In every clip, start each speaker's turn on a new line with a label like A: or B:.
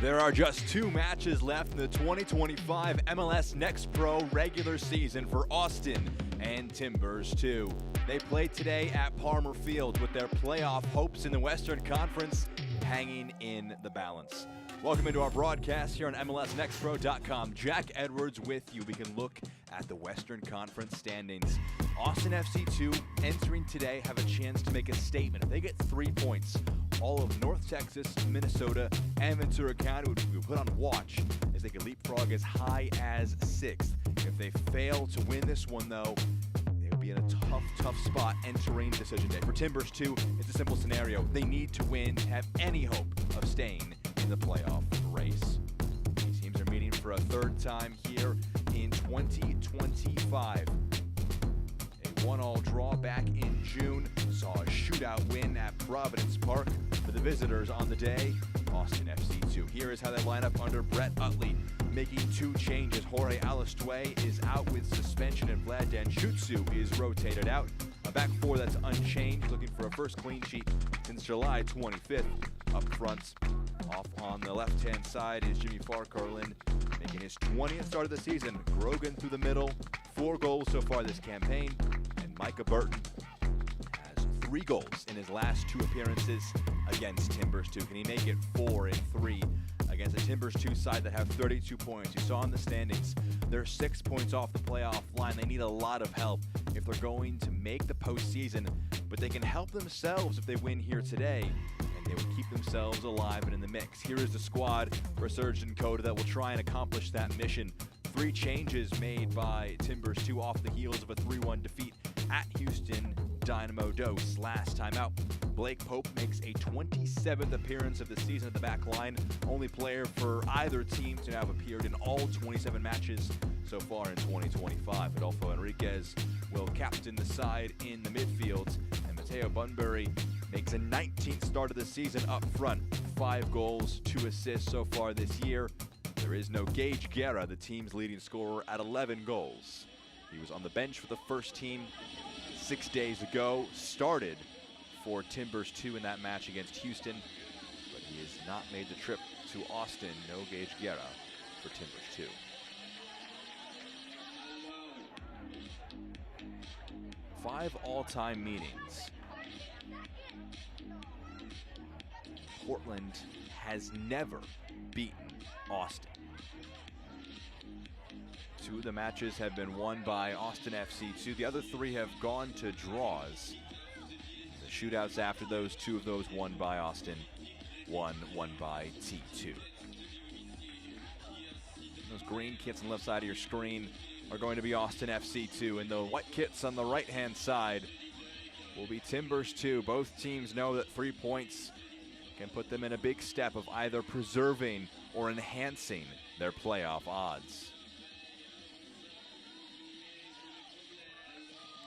A: There are just 2 matches left in the 2025 MLS NEXT Pro regular season for Austin and Timbers2. They play today at Palmer Field with their playoff hopes in the Western Conference hanging in the balance. Welcome into our broadcast here on MLSNextPro.com. Jack Edwards with you. We can look at the Western Conference standings. Austin FC2 entering today have a chance to make a statement. If they get 3 points, all of North Texas, Minnesota, and Ventura County would be put on watch as they could leapfrog as high as 6th. If they fail to win this one, though, they would be in a tough spot entering decision day. For Timbers2, it's a simple scenario. They need to win to have any hope of staying in the playoff race. These teams are meeting for a 3rd time here in 2025. A 1-1 draw back in June saw a shootout win at Providence Park for the visitors on the day, Austin FC2. Here is how they line up under Brett Utley, making 2 changes. Jorge Alistue is out with suspension and Vlad Danchutsu is rotated out. A back 4 that's unchanged, looking for a first clean sheet since July 25th. Up front, off on the left-hand side is Jimmy Farkarlin, making his 20th start of the season. Grogan through the middle, 4 goals so far this campaign, and Micah Burton has 3 goals in his last 2 appearances against Timbers2. Can he make it 4 in 3 against a Timbers2 side that have 32 points? You saw in the standings, they're 6 points off the playoff line. They need a lot of help if they're going to make the postseason, but they can help themselves if they win here today, and they would keep themselves alive and in the mix. Here is the squad for Serge and Coda that will try and accomplish that mission. 3 changes made by Timbers2 off the heels of a 3-1 defeat at Houston Dynamo Dos last time out. Blake Pope makes a 27th appearance of the season at the back line, only player for either team to have appeared in all 27 matches so far in 2025. Adolfo Enriquez will captain the side in the midfield, and Mateo Bunbury makes a 19th start of the season up front. 5 goals, 2 assists so far this year. There is no Gage Guerra, the team's leading scorer, at 11 goals. He was on the bench for the first team 6 days ago, started for Timbers2 in that match against Houston, but he has not made the trip to Austin. No Gage Guerra for Timbers2. Five all-time meetings. Portland has never beaten Austin. 2 of the matches have been won by Austin FC2. The other 3 have gone to draws. The shootouts after those, 2 of those won by Austin, 1 won by T2. Those green kits on the left side of your screen are going to be Austin FC2, and the white kits on the right-hand side will be Timbers2. Both teams know that 3 points can put them in a big step of either preserving or enhancing their playoff odds.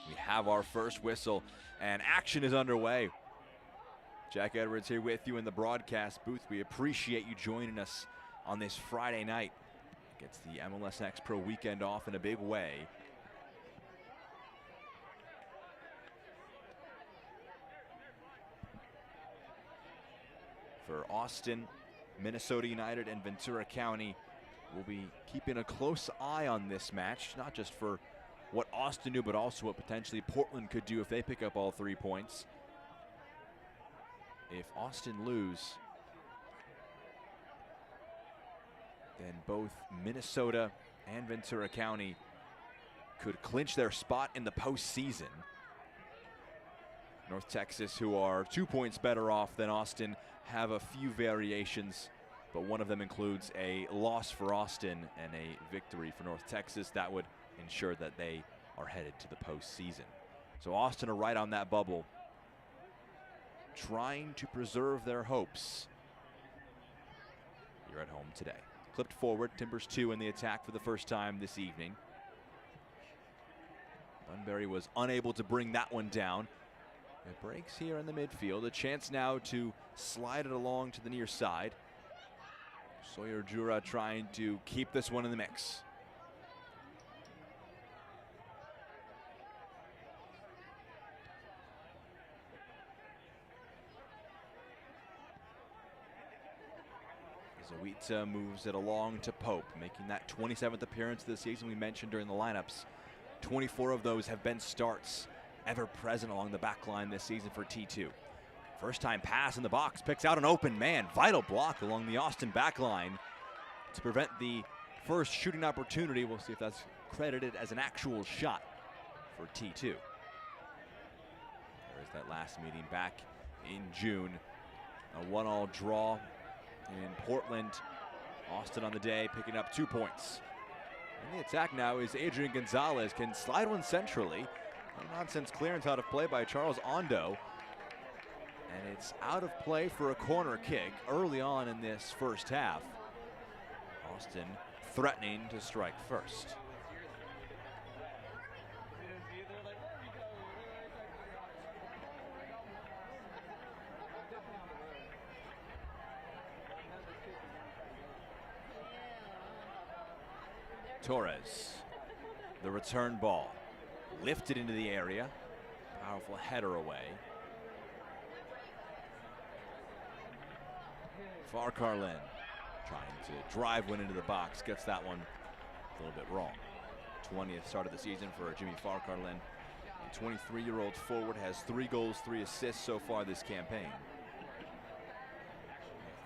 A: We have our first whistle, and action is underway. Jack Edwards here with you in the broadcast booth. We appreciate you joining us on this Friday night. Gets the MLS NEXT Pro weekend off in a big way. For Austin, Minnesota United, and Ventura County, we'll be keeping a close eye on this match, not just for what Austin do, but also what potentially Portland could do if they pick up all 3 points. If Austin lose, then both Minnesota and Ventura County could clinch their spot in the postseason. North Texas, who are 2 points better off than Austin, have a few variations, but one of them includes a loss for Austin and a victory for North Texas. That would ensure that they are headed to the postseason. So Austin are right on that bubble, trying to preserve their hopes here at home today. Clipped forward, Timbers2 in the attack for the first time this evening. Bunbury was unable to bring that one down. It breaks here in the midfield. A chance now to slide it along to the near side. Sawyer Jura trying to keep this one in the mix. Zoita moves it along to Pope, making that 27th appearance of the season we mentioned during the lineups. 24 of those have been starts, ever present along the back line this season for T2. First time pass in the box, picks out an open man. Vital block along the Austin back line to prevent the first shooting opportunity. We'll see if that's credited as an actual shot for T2. There's that last meeting back in June. A 1-1 draw in Portland. Austin on the day picking up 2 points. And the attack now is Adrian Gonzalez, can slide one centrally. A nonsense clearance out of play by Charles Ondo. And it's out of play for a corner kick early on in this first half. Austin threatening to strike first. Torres, the return ball, lifted into the area, powerful header away. Farcarlin trying to drive one into the box, gets that one a little bit wrong. 20th start of the season for Jimmy Farcarlin. The 23-year-old forward has 3 goals, 3 assists so far this campaign.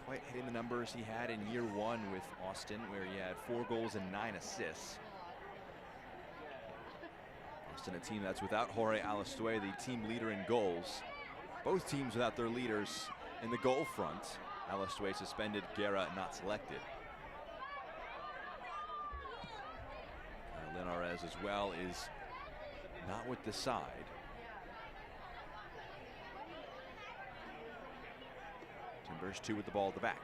A: Quite hitting the numbers he had in year 1 with Austin, where he had 4 goals and 9 assists. Austin, a team that's without Jorge Alistue, the team leader in goals. Both teams without their leaders in the goal front. Alistue suspended, Guerra not selected. Linares as well is not with the side. Timbers2 with the ball at the back.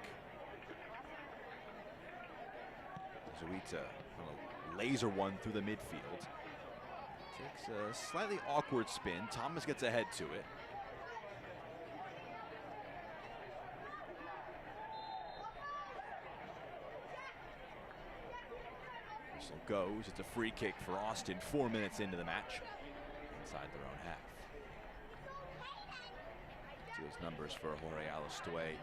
A: Zoita on a laser one through the midfield. Takes a slightly awkward spin. Thomas gets ahead to it. Whistle goes. It's a free kick for Austin 4 minutes into the match. Inside their own half. Those numbers for Jorge Alistue,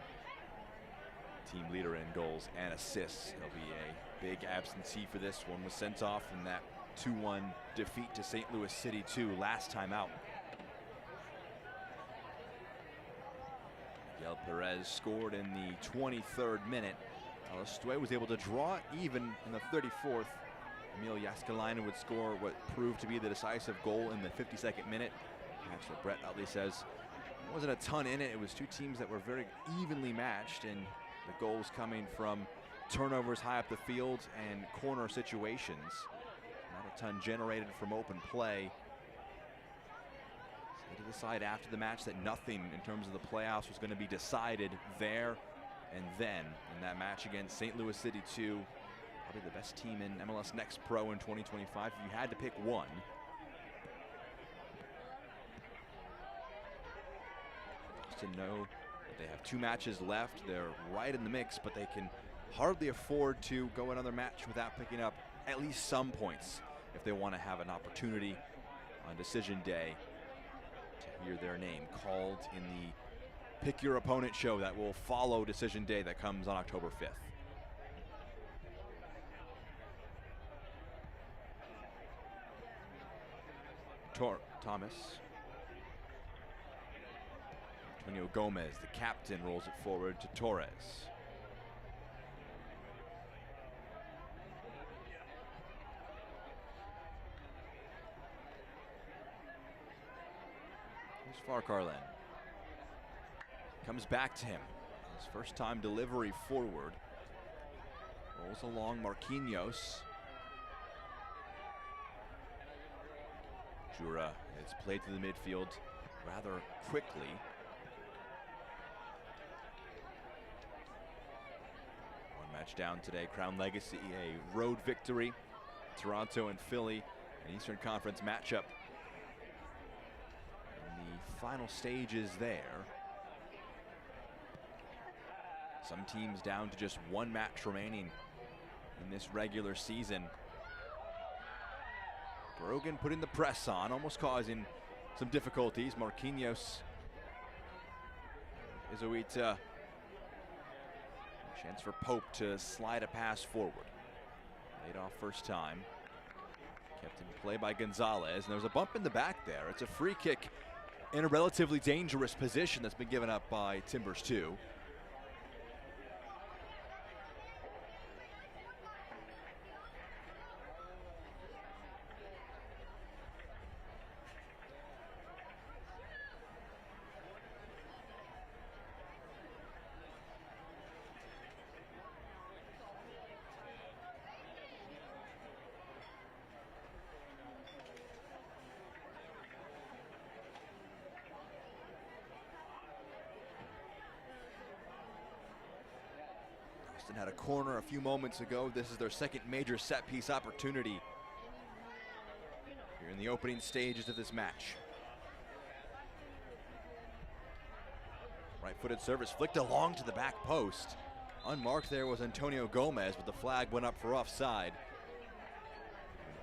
A: team leader in goals and assists. He'll be a big absentee for this one. Was sent off in that 2-1 defeat to St. Louis City 2 last time out. Miguel Perez scored in the 23rd minute. Alistue was able to draw even in the 34th. Emil Jaskalainen would score what proved to be the decisive goal in the 52nd minute. Match that Brett Utley says wasn't a ton in it. It was 2 teams that were very evenly matched, and the goals coming from turnovers high up the field and corner situations. Not a ton generated from open play. So they decided after the match that nothing in terms of the playoffs was going to be decided there and then in that match against St. Louis City 2. Probably the best team in MLS Next Pro in 2025 if you had to pick one. To know that they have 2 matches left. They're right in the mix, but they can hardly afford to go another match without picking up at least some points if they want to have an opportunity on decision day to hear their name called in the Pick Your Opponent show that will follow decision day that comes on October 5th. Thomas. Antonio Gomez, the captain, rolls it forward to Torres. Here's Farcarlin. Comes back to him. His first time delivery forward. Rolls along Marquinhos. Jura, it's played to the midfield rather quickly. Match down today, Crown Legacy, a road victory. Toronto and Philly, an Eastern Conference matchup. And the final stage is there. Some teams down to just 1 match remaining in this regular season. Brogan putting the press on, almost causing some difficulties. Marquinhos, Zoita Chance for Pope to slide a pass forward. Laid off first time. Kept in play by Gonzalez, and there's a bump in the back there. It's a free kick in a relatively dangerous position that's been given up by Timbers2. Austin had a corner a few moments ago. This is their second major set piece opportunity here in the opening stages of this match. Right-footed service flicked along to the back post. Unmarked there was Antonio Gomez, but the flag went up for offside.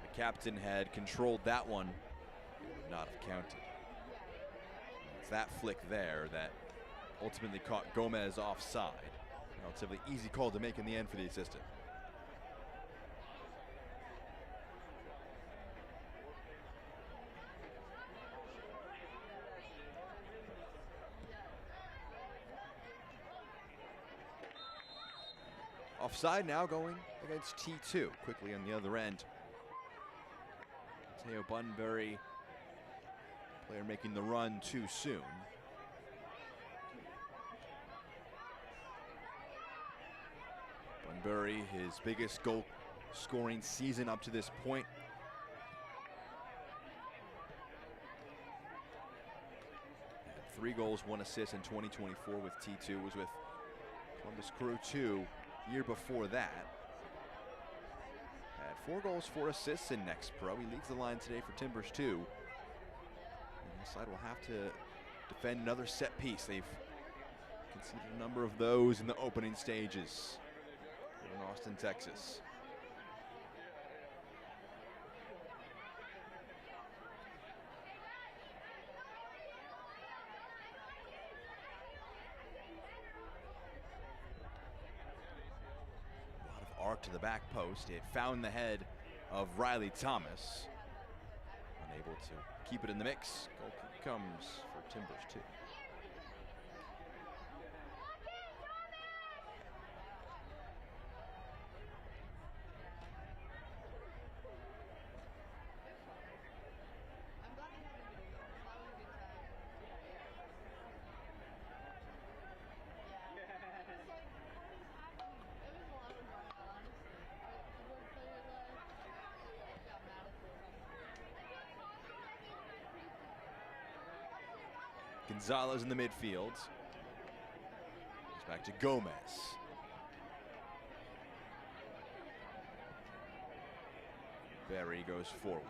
A: The captain had controlled that one. It would not have counted. It's that flick there that ultimately caught Gomez offside. Relatively easy call to make in the end for the assistant. Offside now going against T2. Quickly on the other end. Mateo Bunbury, player making the run too soon. Bunbury, his biggest goal scoring season up to this point. Had 3 goals, 1 assist in 2024 with T2. Was with Columbus Crew 2 year before that. Had 4 goals, 4 assists in Next Pro. He leads the line today for Timbers2. And this side will have to defend another set piece. They've conceded a number of those in the opening stages in Austin, Texas. A lot of arc to the back post. It found the head of Riley Thomas. Unable to keep it in the mix. Goal kick comes for Timbers2. Gonzalez in the midfield. It's back to Gomez. Barry goes forward.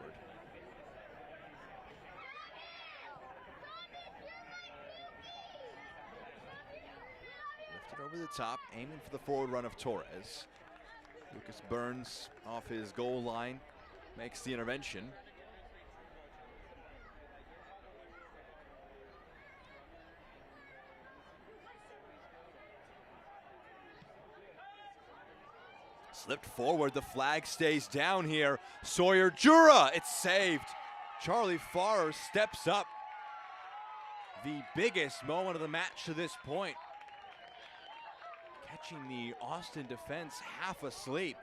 A: Lifted over the top, aiming for the forward run of Torres. Lucas Burns off his goal line, makes the intervention. Slipped forward, the flag stays down here. Sawyer Jura, it's saved. Charlie Farrer steps up. The biggest moment of the match to this point. Catching the Austin defense half asleep.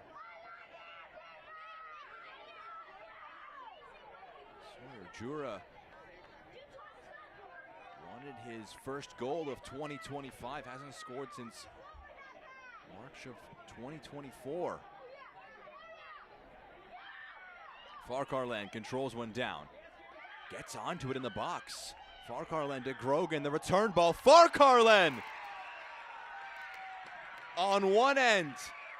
A: Sawyer Jura wanted his first goal of 2025. Hasn't scored since March of 2024. Farkarland controls one down. Gets onto it in the box. Farkarland to Grogan, the return ball. Farkarland! On one end,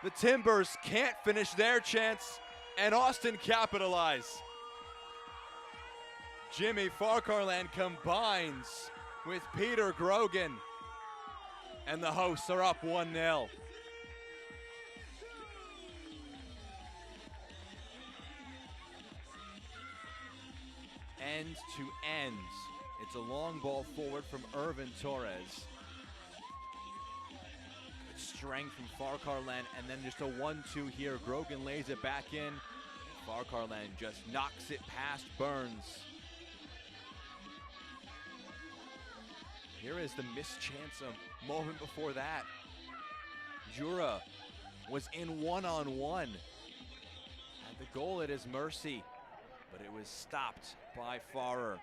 A: the Timbers can't finish their chance, and Austin capitalize. Jimmy Farkarland combines with Peter Grogan, and the hosts are up 1-0. End to end. It's a long ball forward from Irvin Torres. Good strength from Farkarlen, and then just a 1-2 here. Grogan lays it back in. Farkarlen just knocks it past Burns. Here is the missed chance a moment before that. Jura was in one-on-one. Had the goal at his mercy, but it was stopped by Farrer.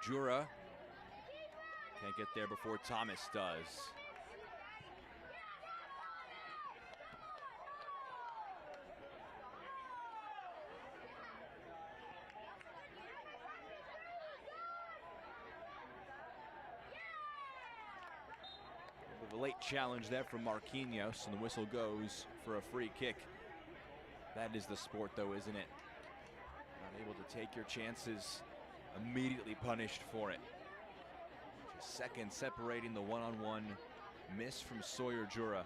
A: Jura can't get there before Thomas does. A late challenge there from Marquinhos, and the whistle goes for a free kick. That is the sport, though, isn't it? Not able to take your chances, immediately punished for it. Just second separating the one-on-one miss from Sawyer Jura.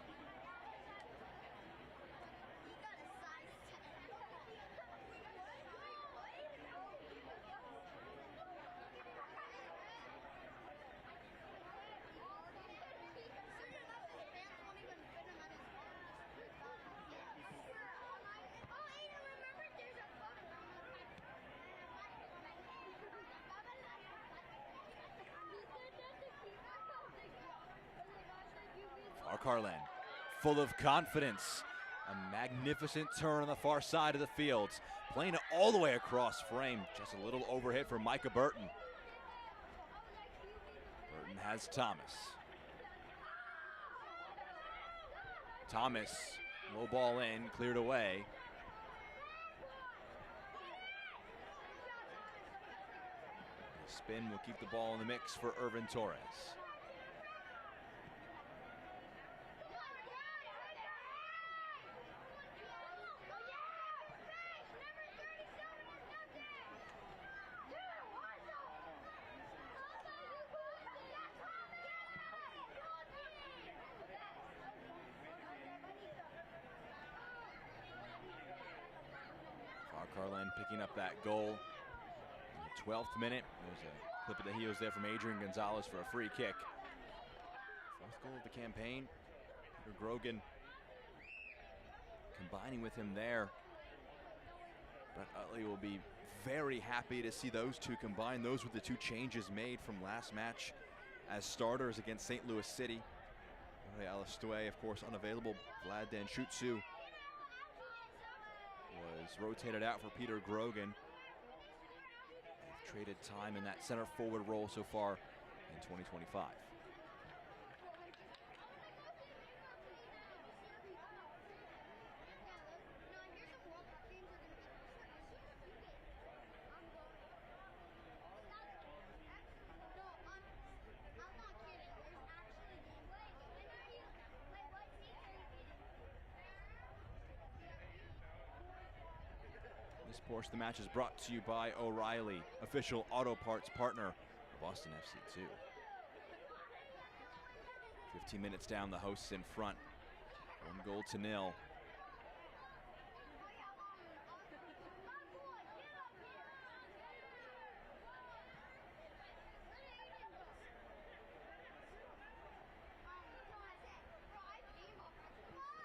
A: Farkarlen, full of confidence. A magnificent turn on the far side of the field. Playing it all the way across frame. Just a little overhit for Micah Burton. Burton has Thomas. Thomas, low ball in, cleared away. The spin will keep the ball in the mix for Irvin Torres. Farkarlen picking up that goal in the 12th minute. There's a clip of the heels there from Adrian Gonzalez for a free kick. 4th goal of the campaign. Peter Grogan combining with him there. Brett Utley will be very happy to see those two combine. Those were the two changes made from last match as starters against St. Louis City. Alistue, of course, unavailable. Vlad Danshutsu was rotated out for Peter Grogan. They've traded time in that center forward role so far in 2025. This portion of the match is brought to you by O'Reilly, official auto parts partner of Austin FC 2. 15 minutes down, the hosts in front. 1-0.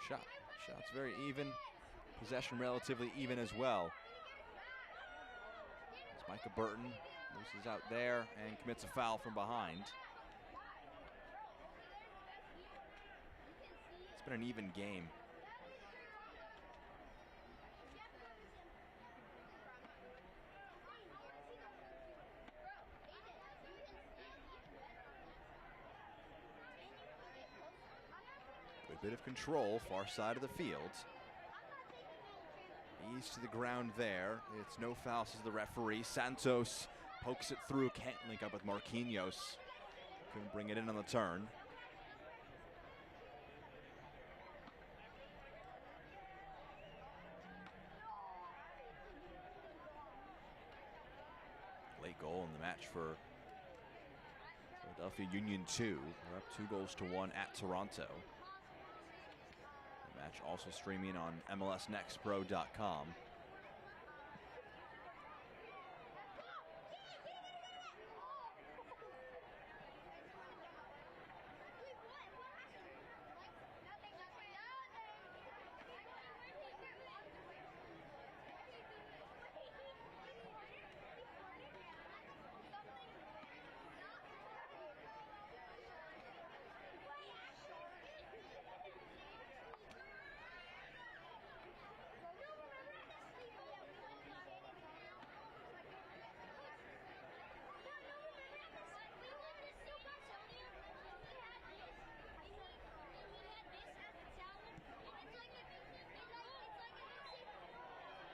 A: Shots very even. Possession relatively even as well. As Micah Burton loses out there and commits a foul from behind. It's been an even game. Good bit of control, far side of the field. Ease to the ground there. It's no foul, says the referee. Santos pokes it through, can't link up with Marquinhos. Couldn't bring it in on the turn. Late goal in the match for Philadelphia Union 2. They're up 2-1 at Toronto. The match also streaming on MLSNextPro.com.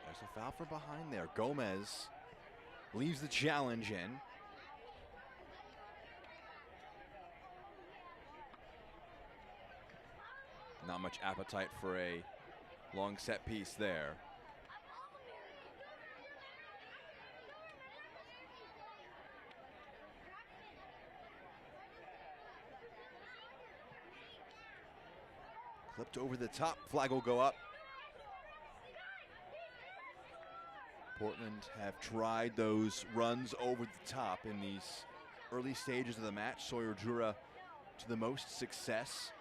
A: There's a foul from behind there. Gomez leaves the challenge in. Not much appetite for a long set piece there. Clipped over the top, flag will go up. Portland have tried those runs over the top in these early stages of the match. Sawyer Jura to the most success.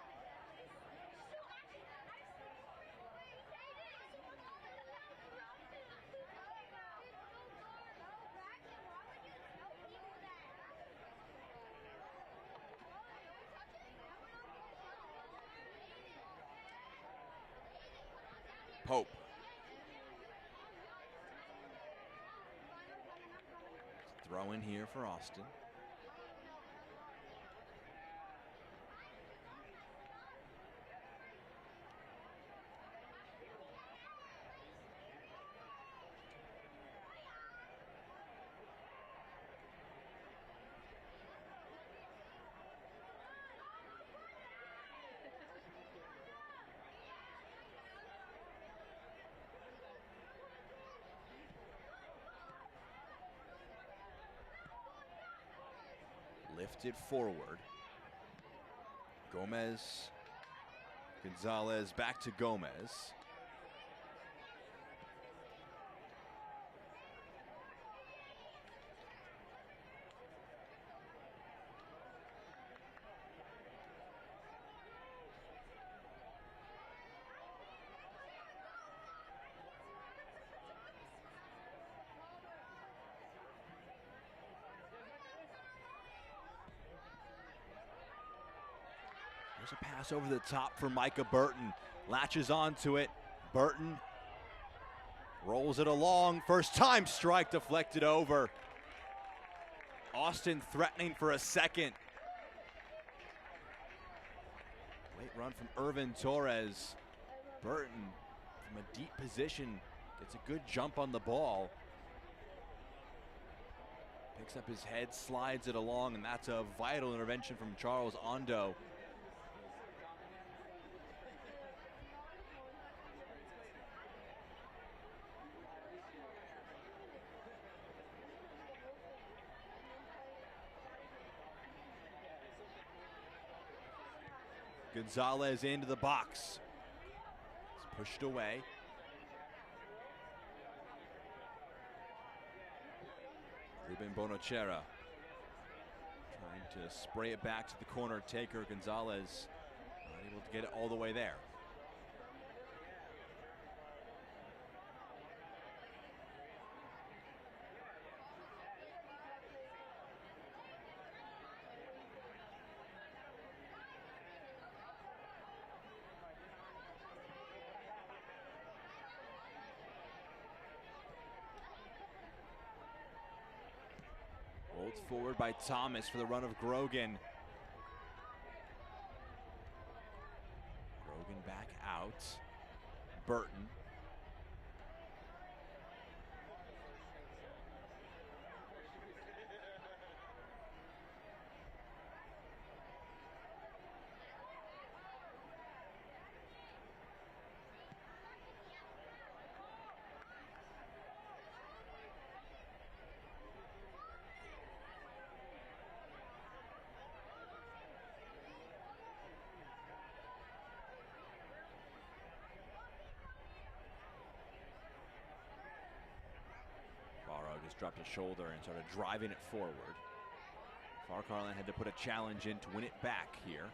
A: Pope. Throw in here for Austin. Lifted forward. Gomez, Gonzalez back to Gomez. There's a pass over the top for Micah Burton. Latches onto it. Burton rolls it along. First time strike deflected over. Austin threatening for a second. Late run from Irvin Torres. Burton from a deep position gets a good jump on the ball. Picks up his head, slides it along, and that's a vital intervention from Charles Ondo. Gonzalez into the box. It's pushed away. Ruben Bonachera trying to spray it back to the corner taker. Gonzalez not able to get it all the way there. Rolled forward by Thomas for the run of Grogan. Grogan back out. Burton. dropped his shoulder and started driving it forward. Farcarland had to put a challenge in to win it back here.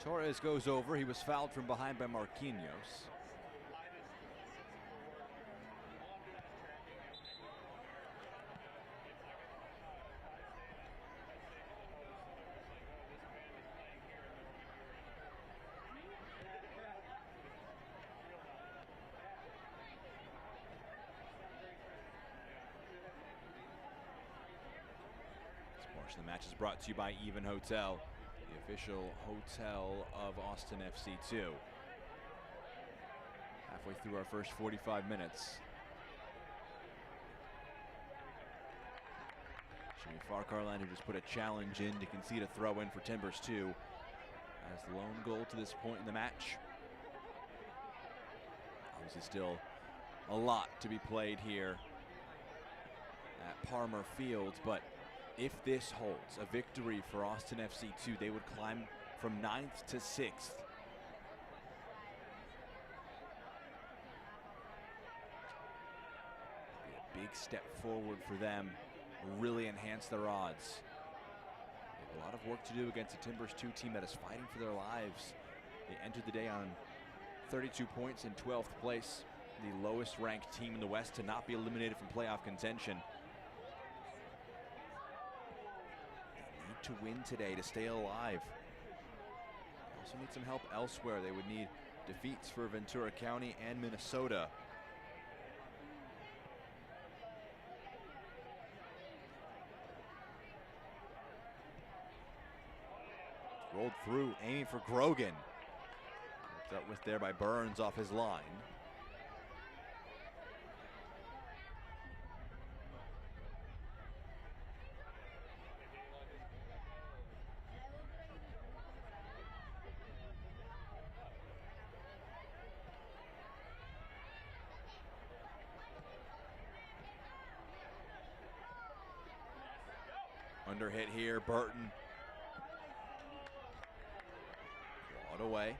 A: Torres goes over. He was fouled from behind by Marquinhos. This portion of the match is brought to you by Even Hotel, the official hotel of Austin FC 2. Halfway through our first 45 minutes. Jimmy Farcarland, who just put a challenge in to concede a throw in for Timbers2 as the lone goal to this point in the match. Obviously still a lot to be played here at Palmer Field, but if this holds, a victory for Austin FC 2, they would climb from 9th to 6th. Be a big step forward for them, really enhance their odds. They have a lot of work to do against a Timbers2 team that is fighting for their lives. They entered the day on 32 points in 12th place, the lowest ranked team in the West to not be eliminated from playoff contention. To win today to stay alive. They also need some help elsewhere. They would need defeats for Ventura County and Minnesota. Rolled through, aiming for Grogan. Dealt with there by Burns off his line. Under hit here, Burton. Clawed away.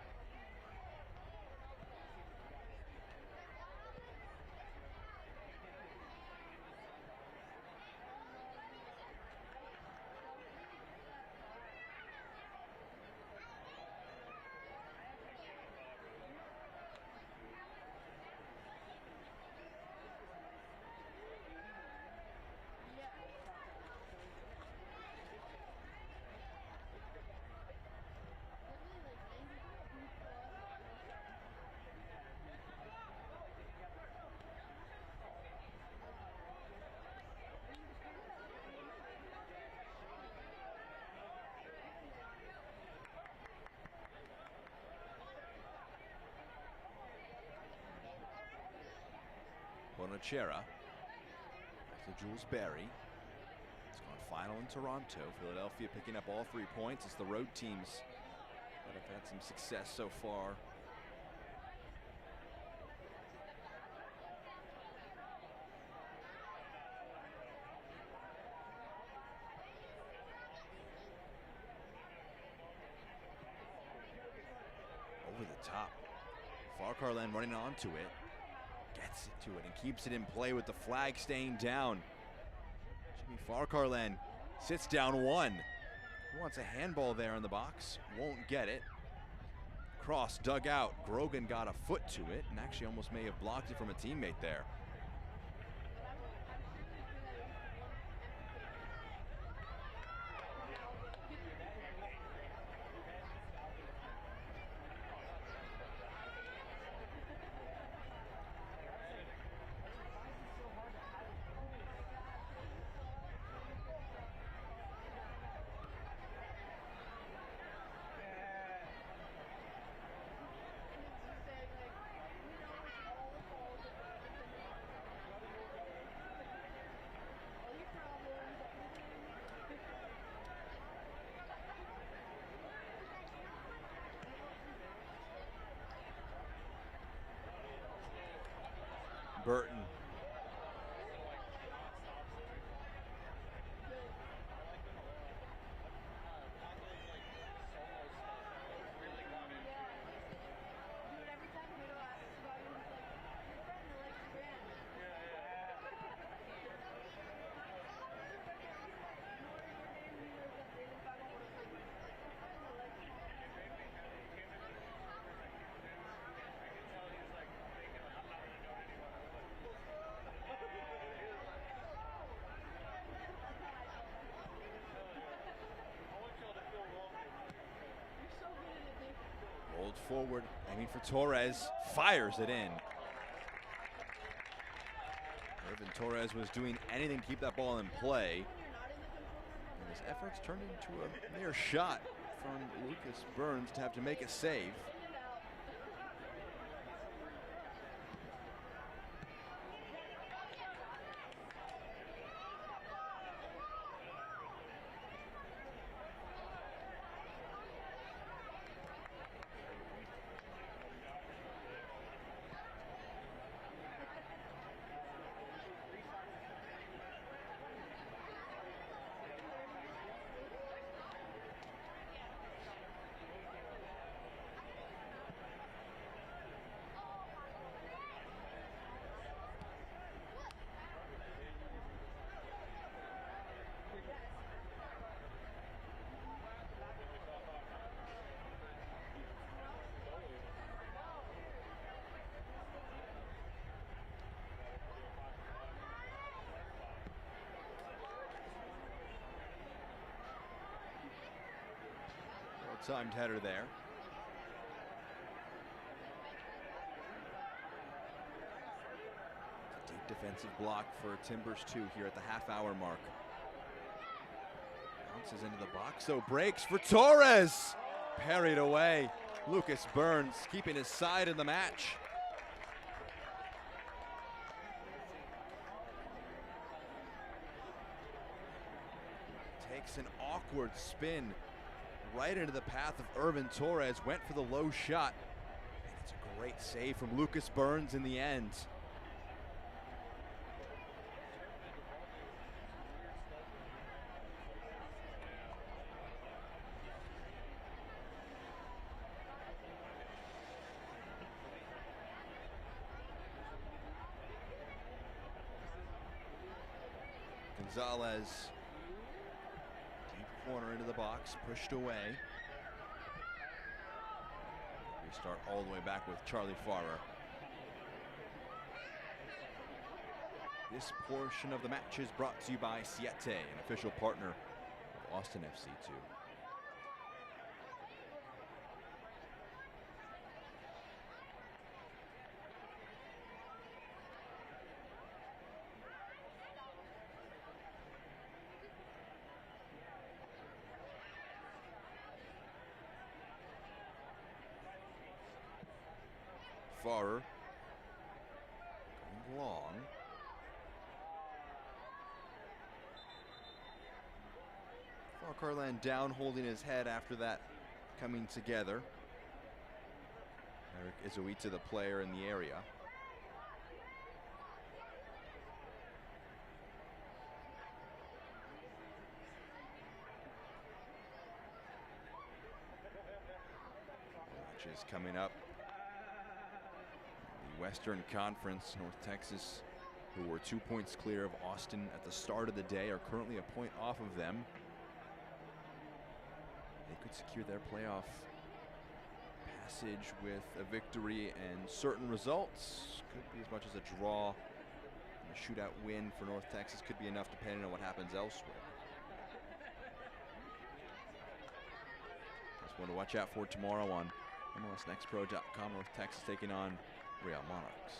A: Bonachera. Back to Jules Berry. It's gone final in Toronto. Philadelphia picking up all 3 points. It's the road teams that have had some success so far. Over the top. Farcarland running onto it. Gets it to it and keeps it in play with the flag staying down. Jimmy Farcarland sits down one. He wants a handball there in the box. Won't get it. Cross dug out. Grogan got a foot to it and actually almost may have blocked it from a teammate there. Burton. Rolled forward, aiming for Torres, fires it in. Irvin Torres was doing anything to keep that ball in play. And his efforts turned into a near shot from Lucas Burns to have to make a save. Timed header there. It's a deep defensive block for Timbers2 here at the half-hour mark. Bounces into the box, so breaks for Torres. Parried away. Lucas Burns keeping his side in the match. Takes an awkward spin right into the path of Irvin Torres, went for the low shot. And it's a great save from Lucas Burns in the end. Gonzalez, deep corner into the box, pushed away. Restart all the way back with Charlie Farrer. This portion of the match is brought to you by Sept, an official partner of Austin FC 2. Farrer going long. Farcarland down, holding his head after that coming together. Eric Izuita, the player in the area. Match is coming up. Western Conference, North Texas, who were 2 points clear of Austin at the start of the day, are currently a point off of them. They could secure their playoff passage with a victory and certain results. Could be as much as a draw. And a shootout win for North Texas could be enough depending on what happens elsewhere. That's one to watch out for tomorrow on MLSNextPro.com. North Texas taking on Real Monarchs.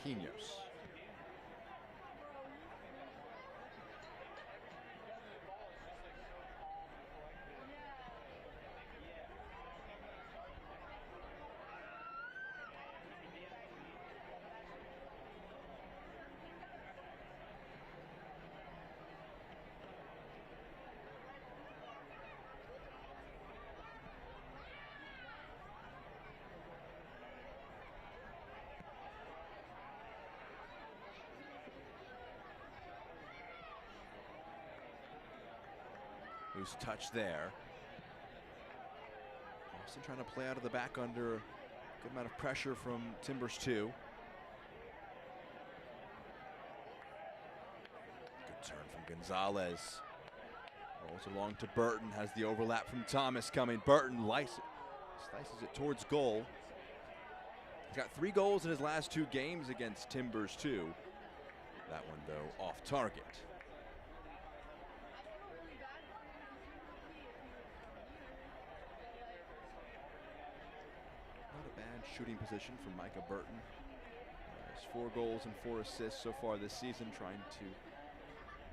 A: Marquinhos. Loose touch there. Austin trying to play out of the back under a good amount of pressure from Timbers 2. Good turn from Gonzalez. Rolls along to Burton, has the overlap from Thomas coming. Burton slices it towards goal. He's got 3 goals in his last 2 games against Timbers 2. That one, though, off target. Not a bad shooting position from Micah Burton. Has 4 goals and 4 assists so far this season, trying to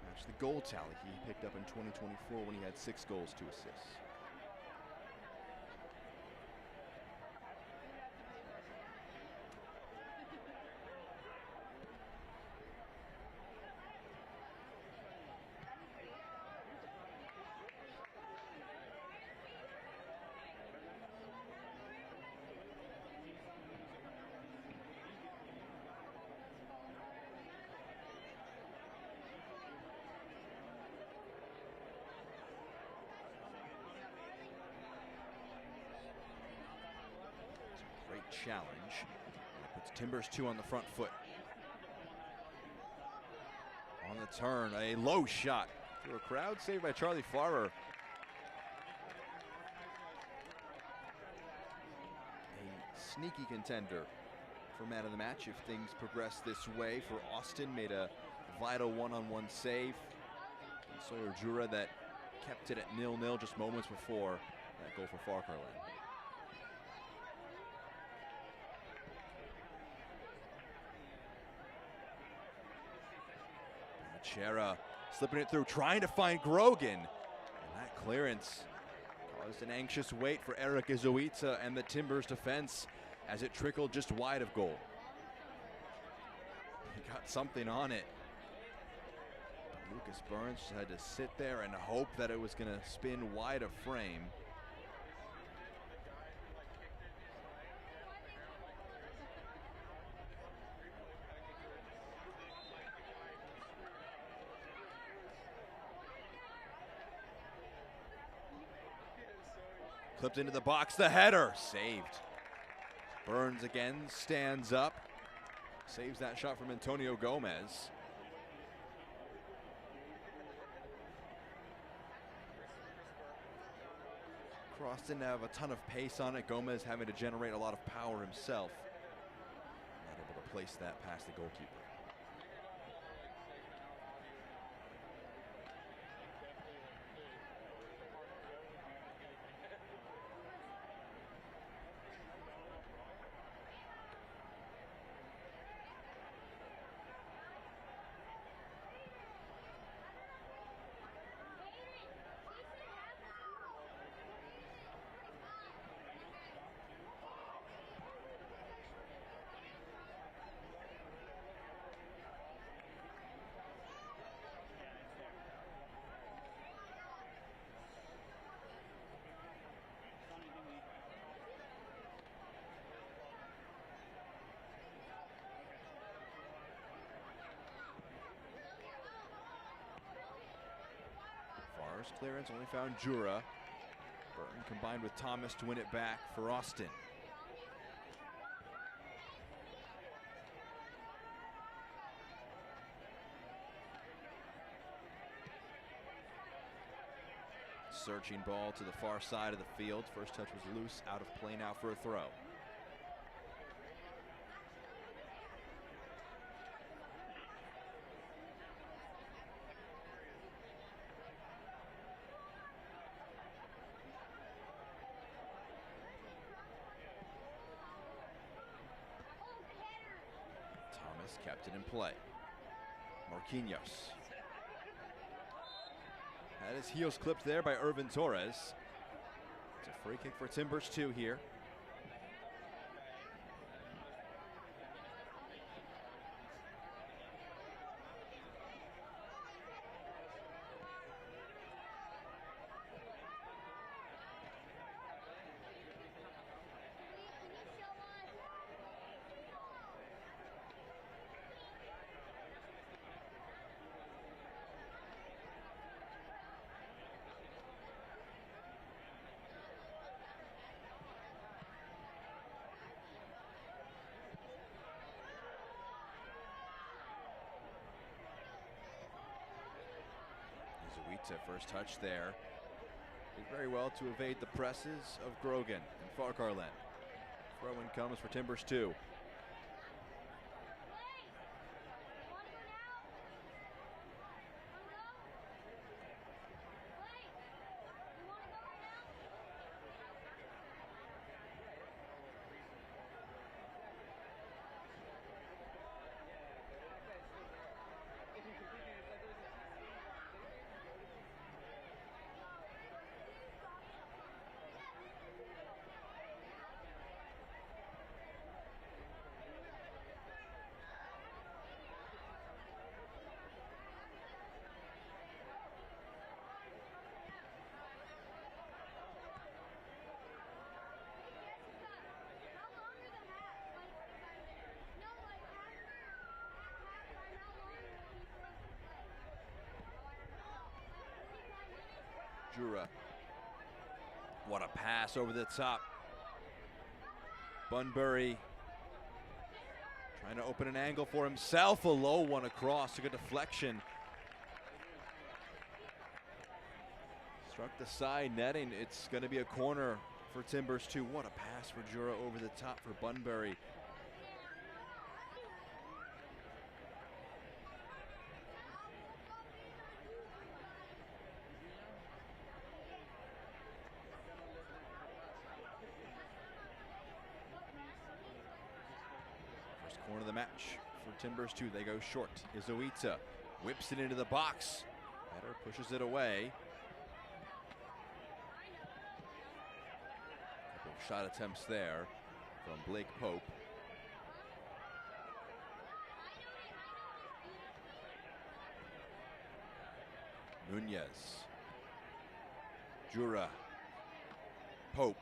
A: match the goal tally he picked up in 2024 when he had 6 goals, 2 assists. Great challenge. That puts Timbers 2 on the front foot. On the turn, a low shot through a crowd saved by Charlie Farrer. A sneaky contender for man of the match if things progress this way. For Austin, made a vital one-on-one save. And Sawyer Jura that kept it at 0-0 just moments before that goal for Farquharland. Chera slipping it through, trying to find Grogan. And that clearance caused an anxious wait for Eric Izuita and the Timbers defense as it trickled just wide of goal. He got something on it. But Lucas Burns just had to sit there and hope that it was going to spin wide of frame. Clipped into the box, the header, saved. Burns again stands up, saves that shot from Antonio Gomez. Cross didn't have a ton of pace on it. Gomez having to generate a lot of power himself. Not able to place that past the goalkeeper. Farr's clearance only found Jura. Burton combined with Thomas to win it back for Austin. Searching ball to the far side of the field. First touch was loose, out of play now for a throw. kept it in play. Marquinhos. Had his heels clipped there by Irvin Torres. It's a free kick for Timbers 2 here. First touch there. Did very well to evade the presses of Grogan and Farkarland. Throw-in comes for Timbers 2. Jura. What a pass over the top. Bunbury trying to open an angle for himself. A low one across. A good deflection. Struck the side netting. It's going to be a corner for Timbers 2. What a pass for Jura over the top for Bunbury. Corner of the match for Timbers 2. They go short. Izuita whips it into the box. Better pushes it away. Couple of shot attempts there from Blake Pope. Nunez. Jura. Pope.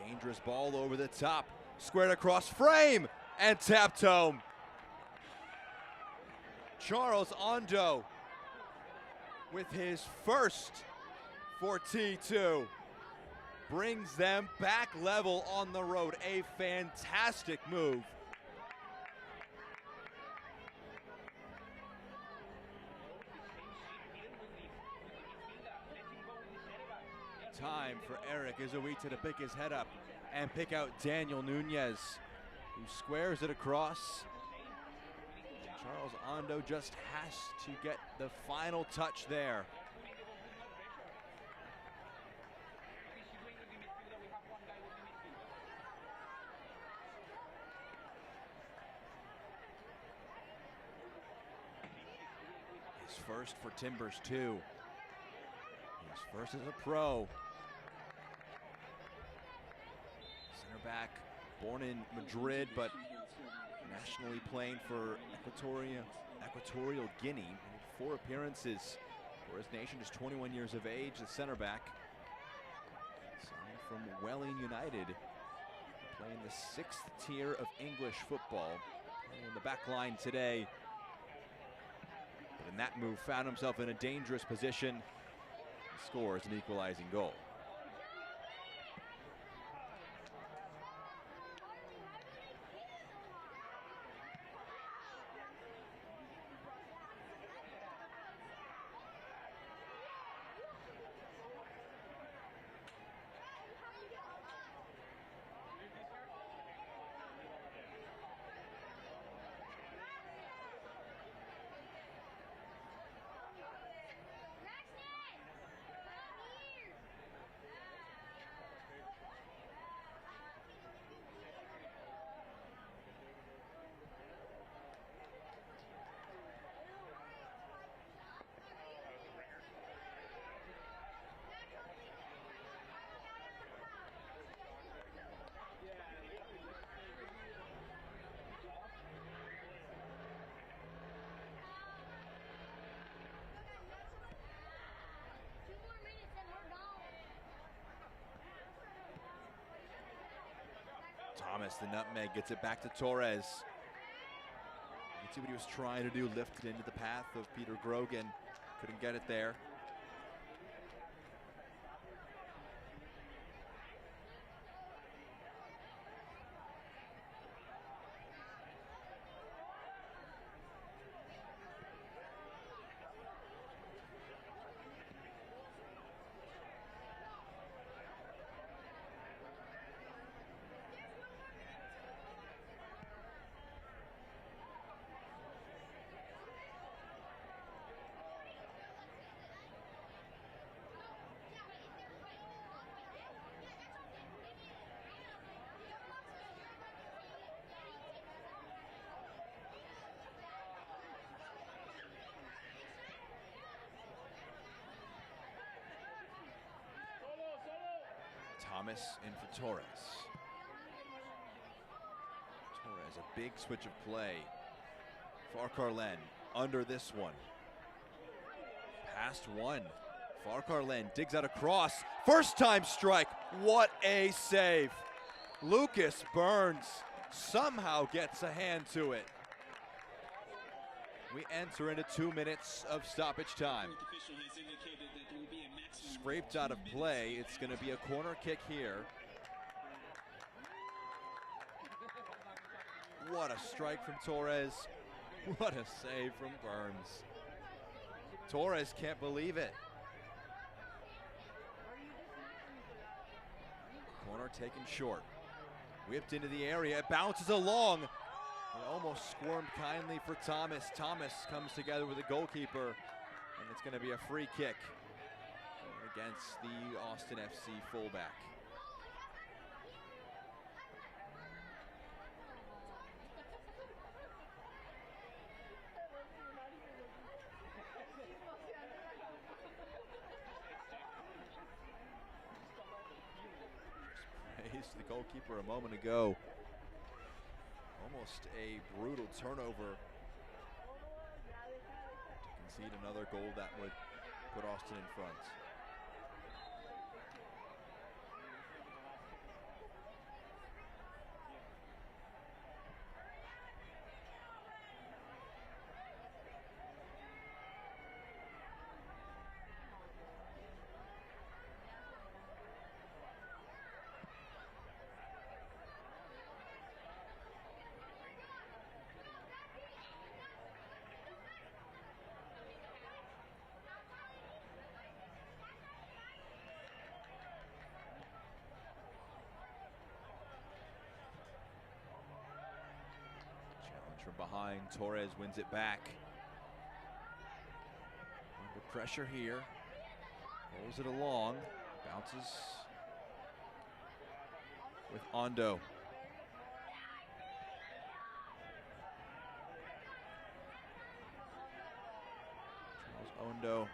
A: Dangerous ball over the top, squared across frame, and tapped home. Charles Ondo with his first for T2 brings them back level on the road. A fantastic move. Time for Eric Izuita to pick his head up and pick out Daniel Nunez, who squares it across. Charles Ondo just has to get the final touch there. His first for Timbers 2. His first as a pro. Center back, born in Madrid, but nationally playing for Equatorial Guinea. 4 appearances for his nation, just 21 years of age. The center back, signed from Welling United, playing the 6th tier of English football. Playing in the back line today. But in that move, found himself in a dangerous position. He scores an equalizing goal. Thomas, the nutmeg, gets it back to Torres. You can see what he was trying to do, lift it into the path of Peter Grogan. Couldn't get it there. Thomas in for Torres. Torres, a big switch of play. Farkarlen under this one. Past one. Farkarlen digs out a cross. First time strike. What a save. Lucas Burns somehow gets a hand to it. We enter into 2 minutes of stoppage time. Scraped out of play. It's going to be a corner kick here. What a strike from Torres. What a save from Burns. Torres can't believe it. Corner taken short. Whipped into the area. It bounces along. It almost squirmed kindly for Thomas. Thomas comes together with the goalkeeper, and it's going to be a free kick against the Austin FC fullback. Praised the goalkeeper a moment ago. Almost a brutal turnover to concede another goal that would put Austin in front. From behind, Torres wins it back. Under pressure here. Rolls it along. Bounces with Ondo. Charles Ondo.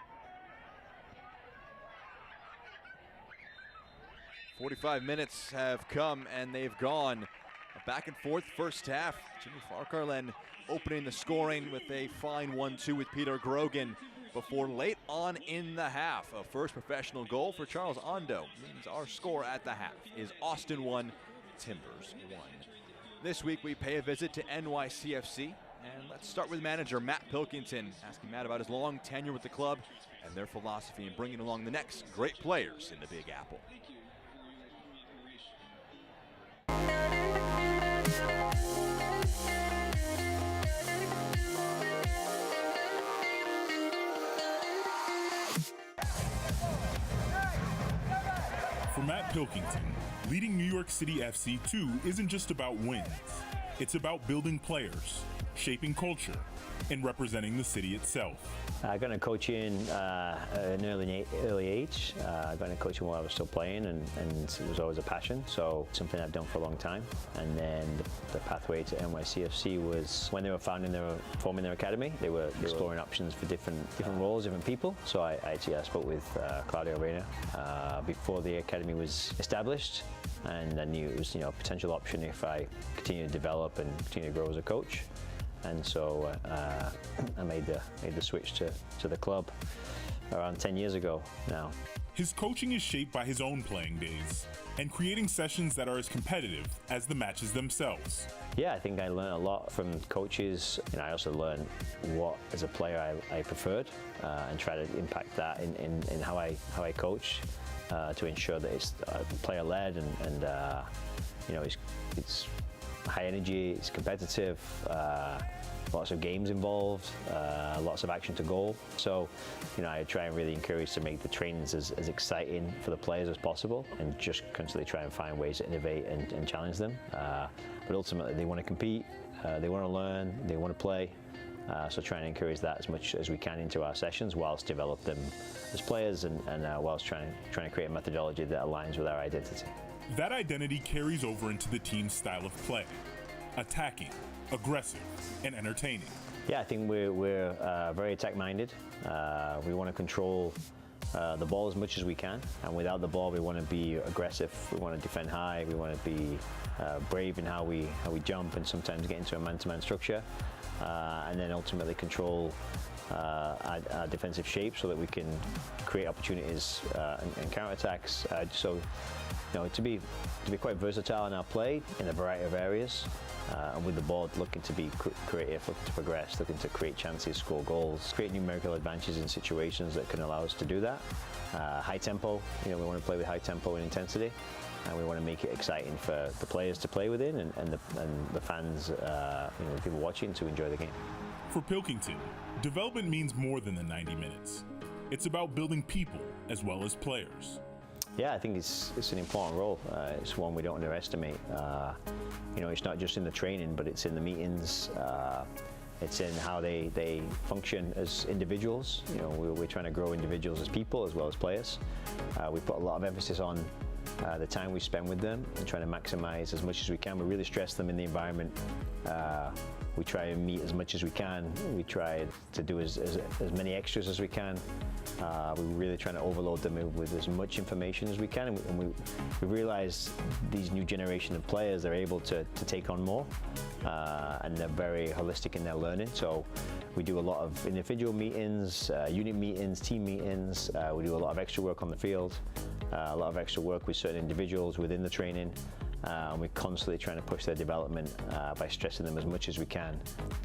A: 45 minutes have come and they've gone. A back and forth first half. Jimmy Farkarlen opening the scoring with a fine 1-2 with Peter Grogan before late on in the half. A first professional goal for Charles Ondo means our score at the half is Austin 1, Timbers 1. This week we pay a visit to NYCFC, and let's start with manager Matt Pilkington, asking Matt about his long tenure with the club and their philosophy in bringing along the next great players in the Big Apple.
B: For Matt Pilkington, leading New York City FC 2 isn't just about wins. It's about building players, shaping culture, and representing the city itself.
C: I got into coaching in early age. I got into coaching while I was still playing, and it was always a passion, so something I've done for a long time. And then the pathway to NYCFC was when they were forming their academy. They were exploring options for different roles, different people. So I spoke with Claudio Reyna before the academy was established, and I knew it was a potential option if I continue to develop and continue to grow as a coach. And so I made the switch to the club around 10 years ago now.
B: His coaching is shaped by his own playing days and creating sessions that are as competitive as the matches themselves.
C: Yeah, I think I learned a lot from coaches. I also learned what, as a player, I preferred, and try to impact that in how I coach, to ensure that it's player-led and it's high energy, it's competitive, lots of games involved, lots of action to goal. So, I try and really encourage to make the trainings as exciting for the players as possible, and just constantly try and find ways to innovate and challenge them. But ultimately, they want to compete, they want to learn, they want to play. So try and encourage that as much as we can into our sessions, whilst develop them as players, and whilst trying to create a methodology that aligns with our identity.
B: That identity carries over into the team's style of play: attacking, aggressive, and entertaining.
C: Yeah, I think we're very attack-minded. We want to control the ball as much as we can, and without the ball, we want to be aggressive. We want to defend high. We want to be brave in how we jump, and sometimes get into a man-to-man structure, and then ultimately control our defensive shape so that we can create opportunities and counterattacks. So, to be quite versatile in our play in a variety of areas, and with the ball looking to be creative, looking to progress, looking to create chances, score goals, create numerical advantages in situations that can allow us to do that. High tempo, we want to play with high tempo and intensity, and we want to make it exciting for the players to play within, and the fans, the people watching, to enjoy the game.
B: For Pilkington, development means more than the 90 minutes. It's about building people as well as players.
C: Yeah, I think it's an important role. It's one we don't underestimate. It's not just in the training, but it's in the meetings. It's in how they function as individuals. We're trying to grow individuals as people as well as players. We put a lot of emphasis on the time we spend with them and trying to maximize as much as we can. We really stress them in the environment. We try and meet as much as we can. We try to do as many extras as we can. We're really trying to overload them with as much information as we can. And we realize these new generation of players, they're able to take on more, and they're very holistic in their learning. So we do a lot of individual meetings, unit meetings, team meetings. We do a lot of extra work on the field, a lot of extra work with certain individuals within the training. And we're constantly trying to push their development by stressing them as much as we can,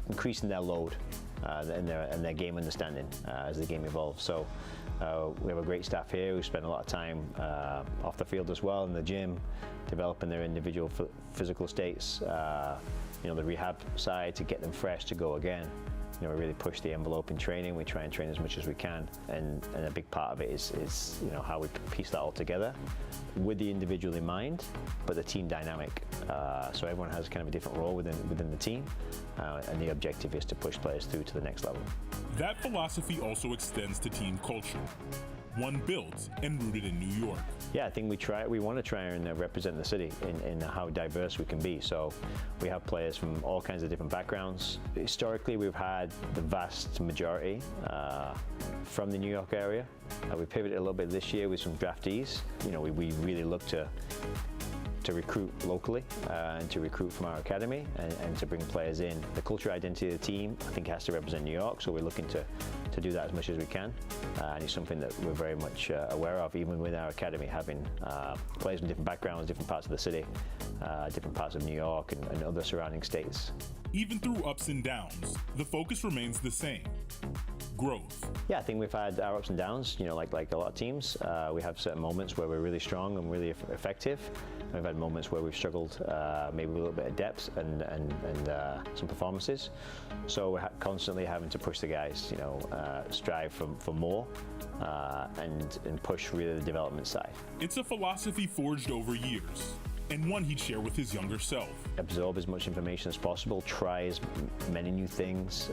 C: increasing their load and their game understanding as the game evolves. So we have a great staff here who spend a lot of time off the field as well, in the gym, developing their individual physical states, the rehab side to get them fresh to go again. We really push the envelope in training. We try and train as much as we can, and a big part of it is how we piece that all together with the individual in mind, but the team dynamic. So everyone has kind of a different role within the team, and the objective is to push players through to the next level.
B: That philosophy also extends to team culture, one built and rooted in New York.
C: Yeah, I think we want to try and represent the city in how diverse we can be. So we have players from all kinds of different backgrounds. Historically, we've had the vast majority from the New York area. We pivoted a little bit this year with some draftees. We really look to recruit locally and to recruit from our academy and to bring players in. The culture identity of the team, I think, has to represent New York, so we're looking to do that as much as we can, and it's something that we're very much aware of, even with our academy having players from different backgrounds, different parts of the city, different parts of New York and other surrounding states.
B: Even through ups and downs, the focus remains the same: growth.
C: Yeah, I think we've had our ups and downs, like a lot of teams. We have certain moments where we're really strong and really effective. We've had moments where we've struggled, maybe with a little bit of depth and some performances. So we're constantly having to push the guys, strive for more, and push really the development side.
B: It's a philosophy forged over years, and one he'd share with his younger self.
C: Absorb as much information as possible, try as many new things,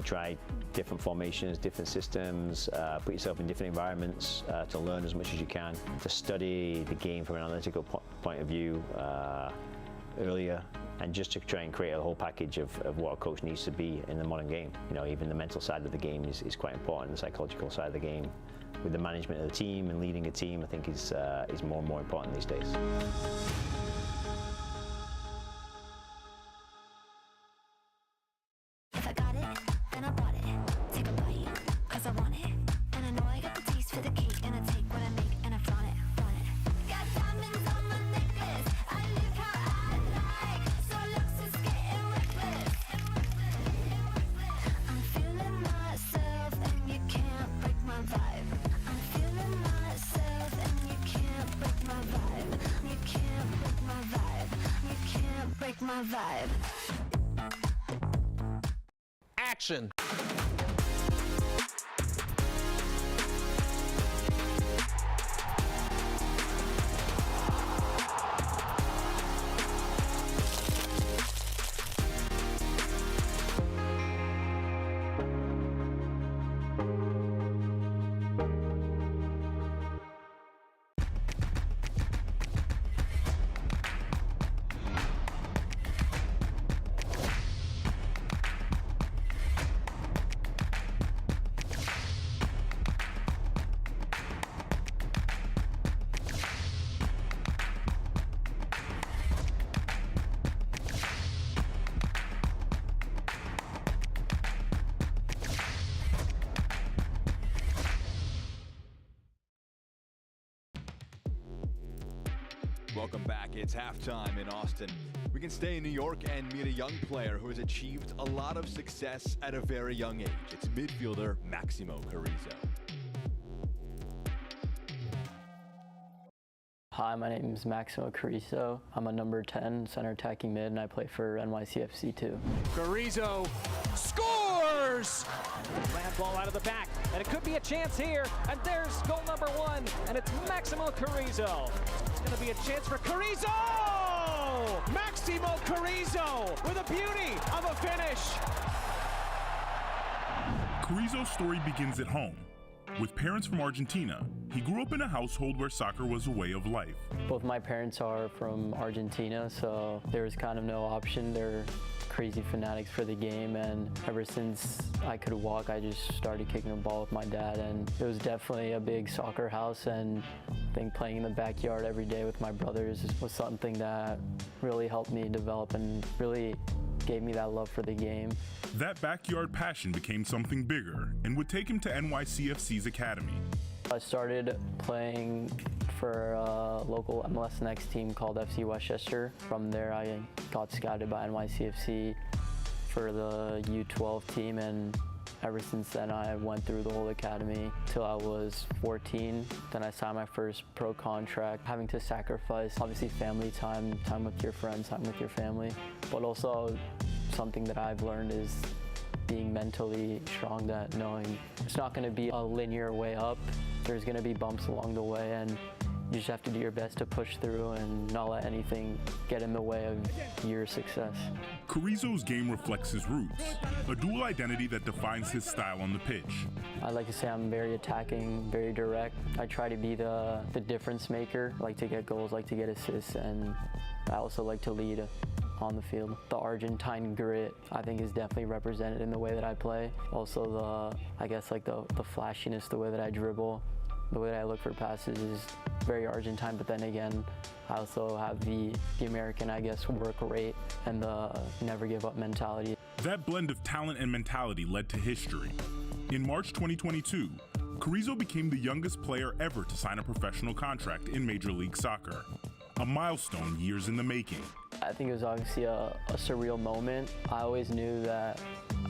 C: try different formations, different systems, put yourself in different environments to learn as much as you can, to study the game from an analytical point of view earlier, and just to try and create a whole package of what a coach needs to be in the modern game. Even the mental side of the game is quite important, the psychological side of the game. With the management of the team and leading a team, I think is more and more important these days.
D: If I got it, then I bought it. Take a bite, 'cause I want it. And I know I got the taste for the cake. my vibe.
E: Action.
A: Welcome back. It's halftime in Austin. We can stay in New York and meet a young player who has achieved a lot of success at a very young age. It's midfielder Maximo Ciso.
F: Hi, my name is Maximo Ciso. I'm a number 10 center attacking mid, and I play for NYCFC 2.
E: Ciso scores! Land ball out of the back, and it could be a chance here. And there's goal number 1, and it's Maximo Ciso. It's going to be a chance for Ciso! Maximo Ciso with a beauty of a finish.
B: Ciso's story begins at home. With parents from Argentina, he grew up in a household where soccer was a way of life.
F: Both my parents are from Argentina, so there was kind of no option. They're crazy fanatics for the game, and ever since I could walk, I just started kicking a ball with my dad, and it was definitely a big soccer house, and I think playing in the backyard every day with my brothers was something that really helped me develop and really gave me that love for the game.
B: That backyard passion became something bigger and would take him to NYCFC's academy.
F: I started playing for a local MLS Next team called FC Westchester. From there, I got scouted by NYCFC for the U12 team, and ever since then, I went through the whole academy till I was 14. Then I signed my first pro contract, having to sacrifice, obviously, family time, time with your friends, time with your family, but also something that I've learned is being mentally strong, that knowing it's not going to be a linear way up. There's going to be bumps along the way, and you just have to do your best to push through and not let anything get in the way of your success.
B: Ciso's game reflects his roots, a dual identity that defines his style on the pitch.
F: I like to say I'm very attacking, very direct. I try to be the difference maker. I like to get goals, like to get assists, and I also like to lead on the field. The Argentine grit, I think, is definitely represented in the way that I play. Also the flashiness, the way that I dribble, the way that I look for passes is very Argentine, but then again, I also have the American, work rate and the never give up mentality.
B: That blend of talent and mentality led to history. In March 2022, Ciso became the youngest player ever to sign a professional contract in Major League Soccer, a milestone years in the making.
F: I think it was obviously a surreal moment. I always knew that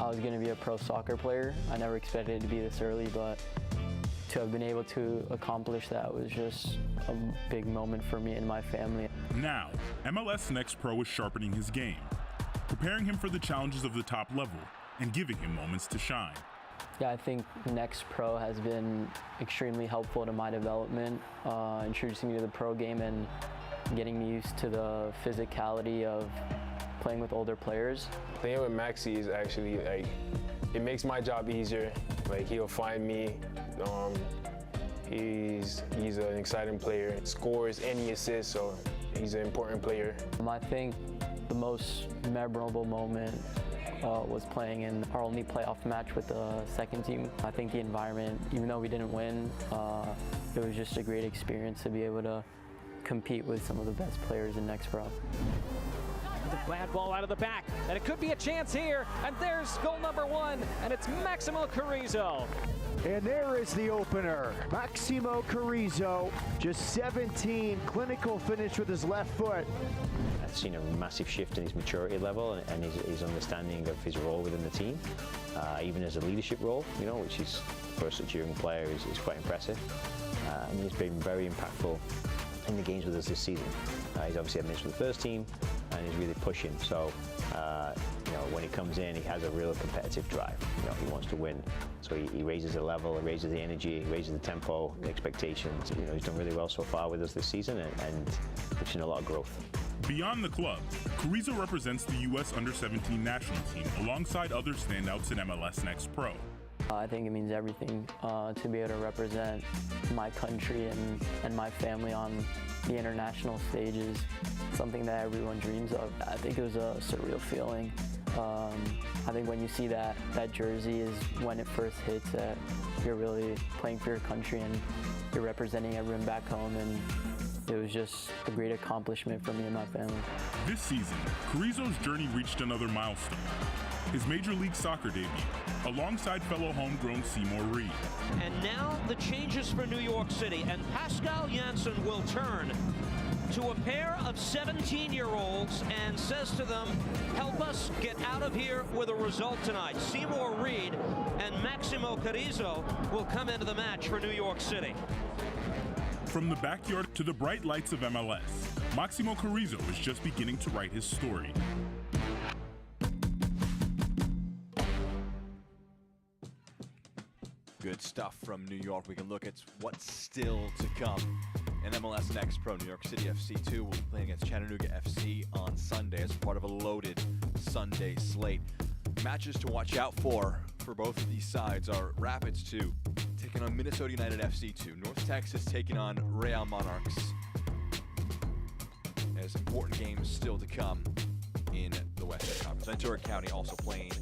F: I was going to be a pro soccer player. I never expected it to be this early, but to have been able to accomplish that was just a big moment for me and my family.
B: Now, MLS NEXT Pro is sharpening his game, preparing him for the challenges of the top level and giving him moments to shine.
F: Yeah, I think NEXT Pro has been extremely helpful to my development, introducing me to the pro game and getting me used to the physicality of playing with older players.
G: Playing with Maxi is actually, it makes my job easier. He'll find me. He's an exciting player, scores any assist, so he's an important player.
F: I think the most memorable moment was playing in our only playoff match with the second team. I think the environment, even though we didn't win, it was just a great experience to be able to compete with some of the best players in NEXT Pro.
E: The land ball out of the back, and it could be a chance here. And there's goal number 1, and it's Maximo Ciso.
H: And there is the opener, Maximo Ciso, just 17, clinical finish with his left foot.
C: I've seen a massive shift in his maturity level and his understanding of his role within the team, even as a leadership role, which is for such a young player is quite impressive. And he's been very impactful in the games with us this season. He's obviously had minutes for the first team, and he's really pushing. So, you know, when he comes in, he has a real competitive drive. You know, he wants to win. So he raises the level, he raises the energy, he raises the tempo, the expectations. You know, he's done really well so far with us this season, and we've seen a lot of growth.
B: Beyond the club, Ciso represents the U.S. Under-17 national team alongside other standouts in MLS NEXT Pro.
F: I think it means everything to be able to represent my country and my family on the international stage is something that everyone dreams of. I think it was a surreal feeling. I think when you see that jersey is when it first hits that you're really playing for your country and you're representing everyone back home, and it was just a great accomplishment for me and my family.
B: This season, Ciso's journey reached another milestone. His Major League Soccer debut, alongside fellow homegrown Seymour Reed.
D: And now the changes for New York City, and Pascal Janssen will turn to a pair of 17-year-olds and says to them, help us get out of here with a result tonight. Seymour Reed and Maximo Ciso will come into the match for New York City.
B: From the backyard to the bright lights of MLS, Maximo Ciso is just beginning to write his story.
A: Good stuff from New York. We can look at what's still to come in MLS NEXT Pro. New York City FC 2 will be playing against Chattanooga FC on Sunday as part of a loaded Sunday slate. Matches to watch out for both of these sides are Rapids 2 taking on Minnesota United FC 2. North Texas taking on Real Monarchs. There's important games still to come in the Western Conference. Ventura County also playing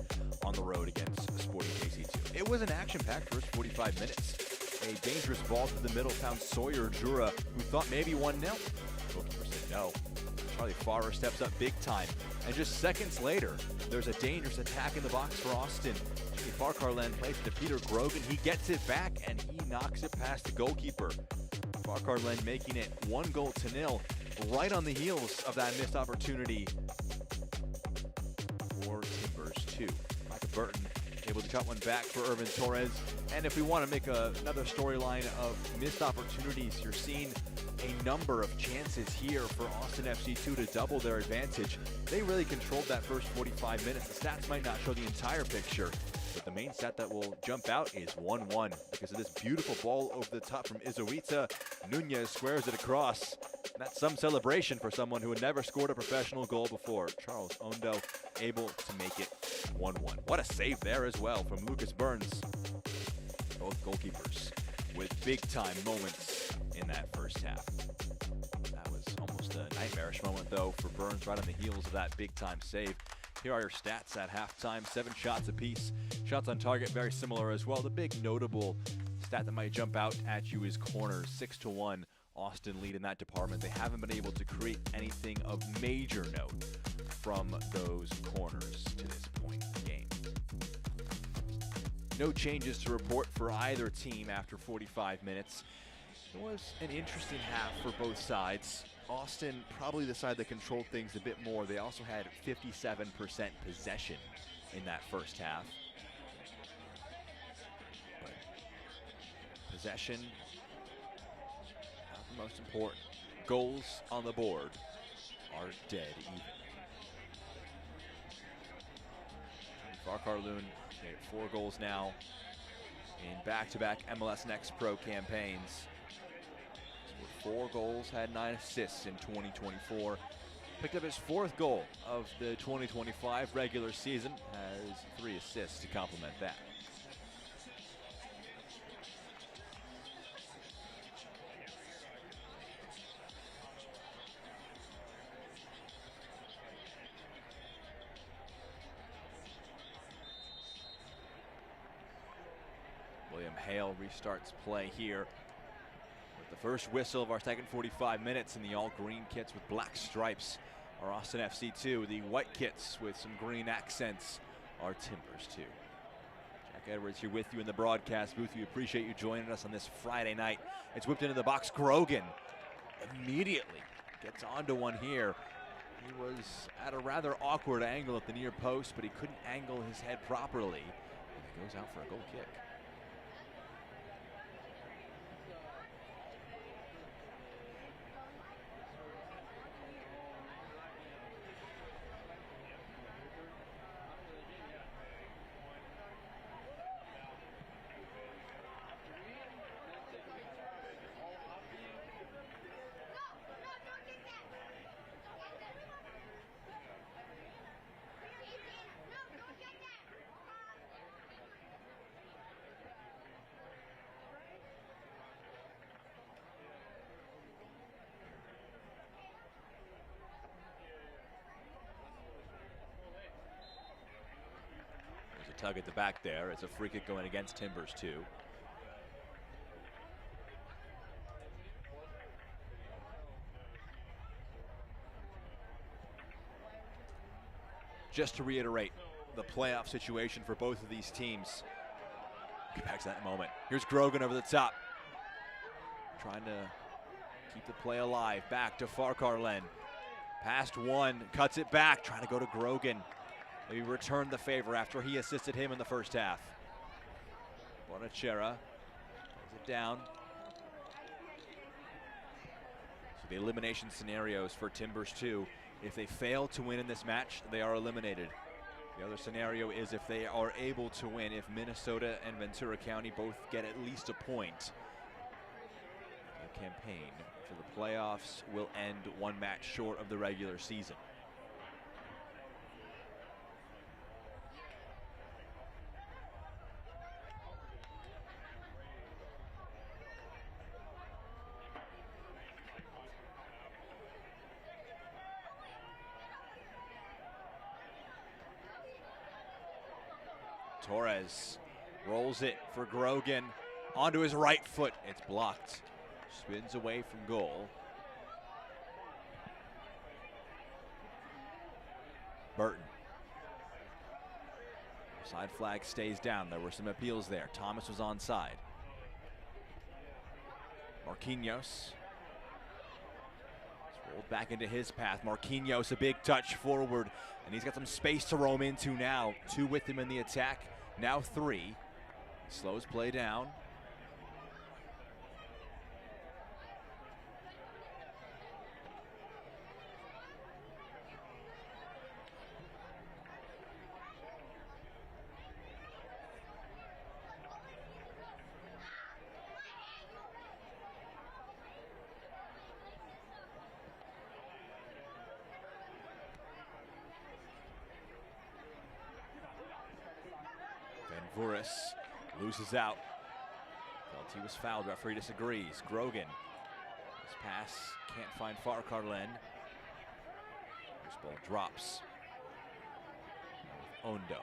A: on the road against Sporting KC2. It was an action-packed first 45 minutes. A dangerous ball to the middle found Sawyer Jura, who thought maybe 1-0. Goalkeeper said no. Charlie Farrer steps up big time. And just seconds later, there's a dangerous attack in the box for Austin. Farkarlen plays to Peter Grogan. He gets it back, and he knocks it past the goalkeeper. Farkarlen making it 1-0, right on the heels of that missed opportunity for Timbers 2. Micah Burton able to cut one back for Irvin Torres. And if we want to make another storyline of missed opportunities, you're seeing a number of chances here for Austin FC2 to double their advantage. They really controlled that first 45 minutes. The stats might not show the entire picture, but the main stat that will jump out is 1-1 because of this beautiful ball over the top from Izuita. Nunez squares it across. That's some celebration for someone who had never scored a professional goal before. Charles Ondo able to make it 1-1. What a save there as well from Lucas Burns. Both goalkeepers with big-time moments in that first half. That was almost a nightmarish moment, though, for Burns right on the heels of that big-time save. Here are your stats at halftime. 7 shots apiece. Shots on target very similar as well. The big notable stat that might jump out at you is corners. 6-1 Austin lead in that department. They haven't been able to create anything of major note from those corners to this point in the game. No changes to report for either team after 45 minutes. It was an interesting half for both sides. Austin probably the side that controlled things a bit more. They also had 57% possession in that first half. But possession, not the most important. Goals on the board are dead even. Farkarloon made 4 goals now in back-to-back MLS NEXT Pro campaigns. 4 goals, had 9 assists in 2024. Picked up his 4th goal of the 2025 regular season, has 3 assists to complement that. William Hale restarts play here. The first whistle of our second 45 minutes in the all-green kits with black stripes are Austin FC2. The white kits with some green accents are Timbers2. Jack Edwards here with you in the broadcast booth. We appreciate you joining us on this Friday night. It's whipped into the box. Grogan immediately gets onto one here. He was at a rather awkward angle at the near post, but he couldn't angle his head properly. And he goes out for a goal kick. Tug at the back there. It's a free kick going against Timbers2. Just to reiterate the playoff situation for both of these teams. Get back to that moment. Here's Grogan over the top. Trying to keep the play alive. Back to Farkarlen. Past one, cuts it back, trying to go to Grogan. Maybe return the favor after he assisted him in the first half. Bonachera pulls it down. So the elimination scenarios for Timbers2. If they fail to win in this match, they are eliminated. The other scenario is if they are able to win, if Minnesota and Ventura County both get at least a point. The campaign for the playoffs will end one match short of the regular season. Torres rolls it for Grogan onto his right foot. It's blocked. Spins away from goal. Burton. Side flag stays down. There were some appeals there. Thomas was onside. Marquinhos. Rolled back into his path. Marquinhos, a big touch forward, and he's got some space to roam into now. 2 with him in the attack, now 3. Slows play down. Vuris loses out. Felt he was fouled. Referee disagrees. Grogan. His pass can't find Farkarlen. This ball drops. Ondo.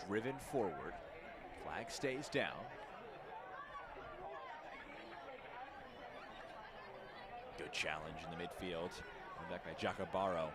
A: Driven forward. Flag stays down. Good challenge in the midfield. Back by Jacobaro.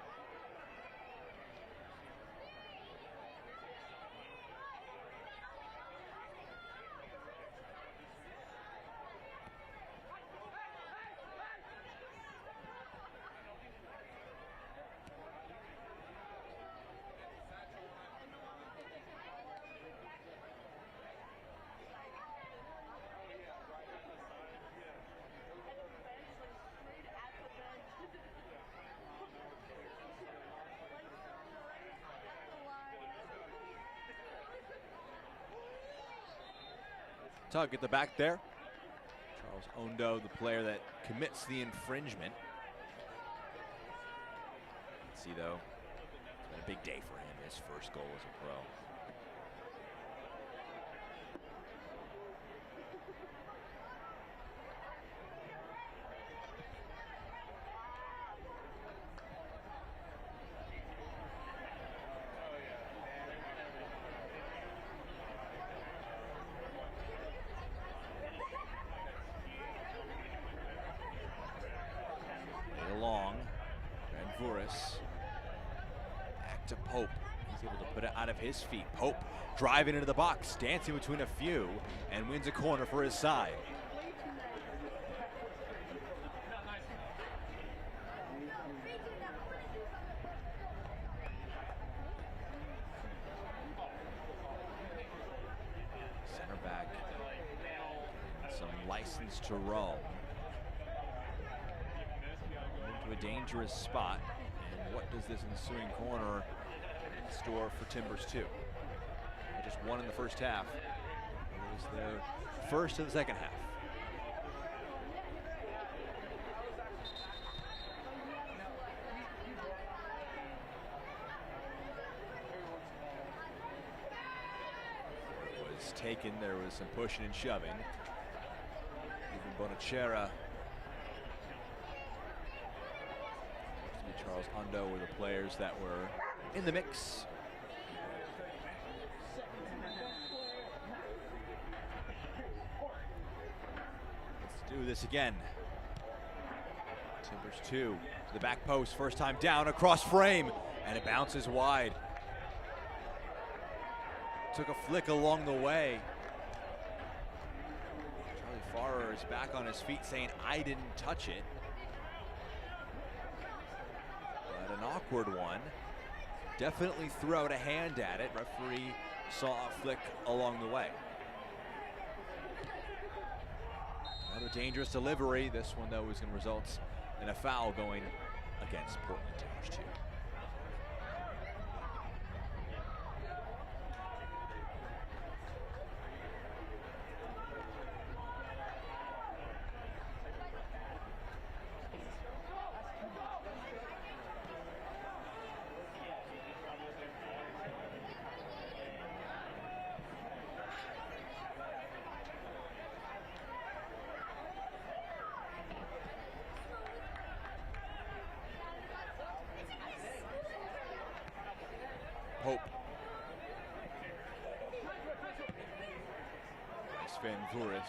A: Tug at the back there. Charles Ondo, the player that commits the infringement. Let's see though, it's been a big day for him, his first goal as a pro. Long, and Vuris back to Pope. He's able to put it out of his feet. Pope driving into the box, dancing between a few, and wins a corner for his side. some license to roam. Into a dangerous spot. And what does this ensuing corner store for Timbers2? They just won in the first half. It was their first of the second half. It was taken, there was some pushing and shoving. Even Bonachera, Charles Undo were the players that were in the mix. Let's do this again. Timbers2 to the back post, first time down, across frame, and it bounces wide. Took a flick along the way. Charlie Farrer is back on his feet saying, I didn't touch it. But an awkward one. Definitely threw out a hand at it. Referee saw a flick along the way. Another dangerous delivery. This one, though, is going to result in a foul going against Portland Timbers 2. Hope. Sven Vuris.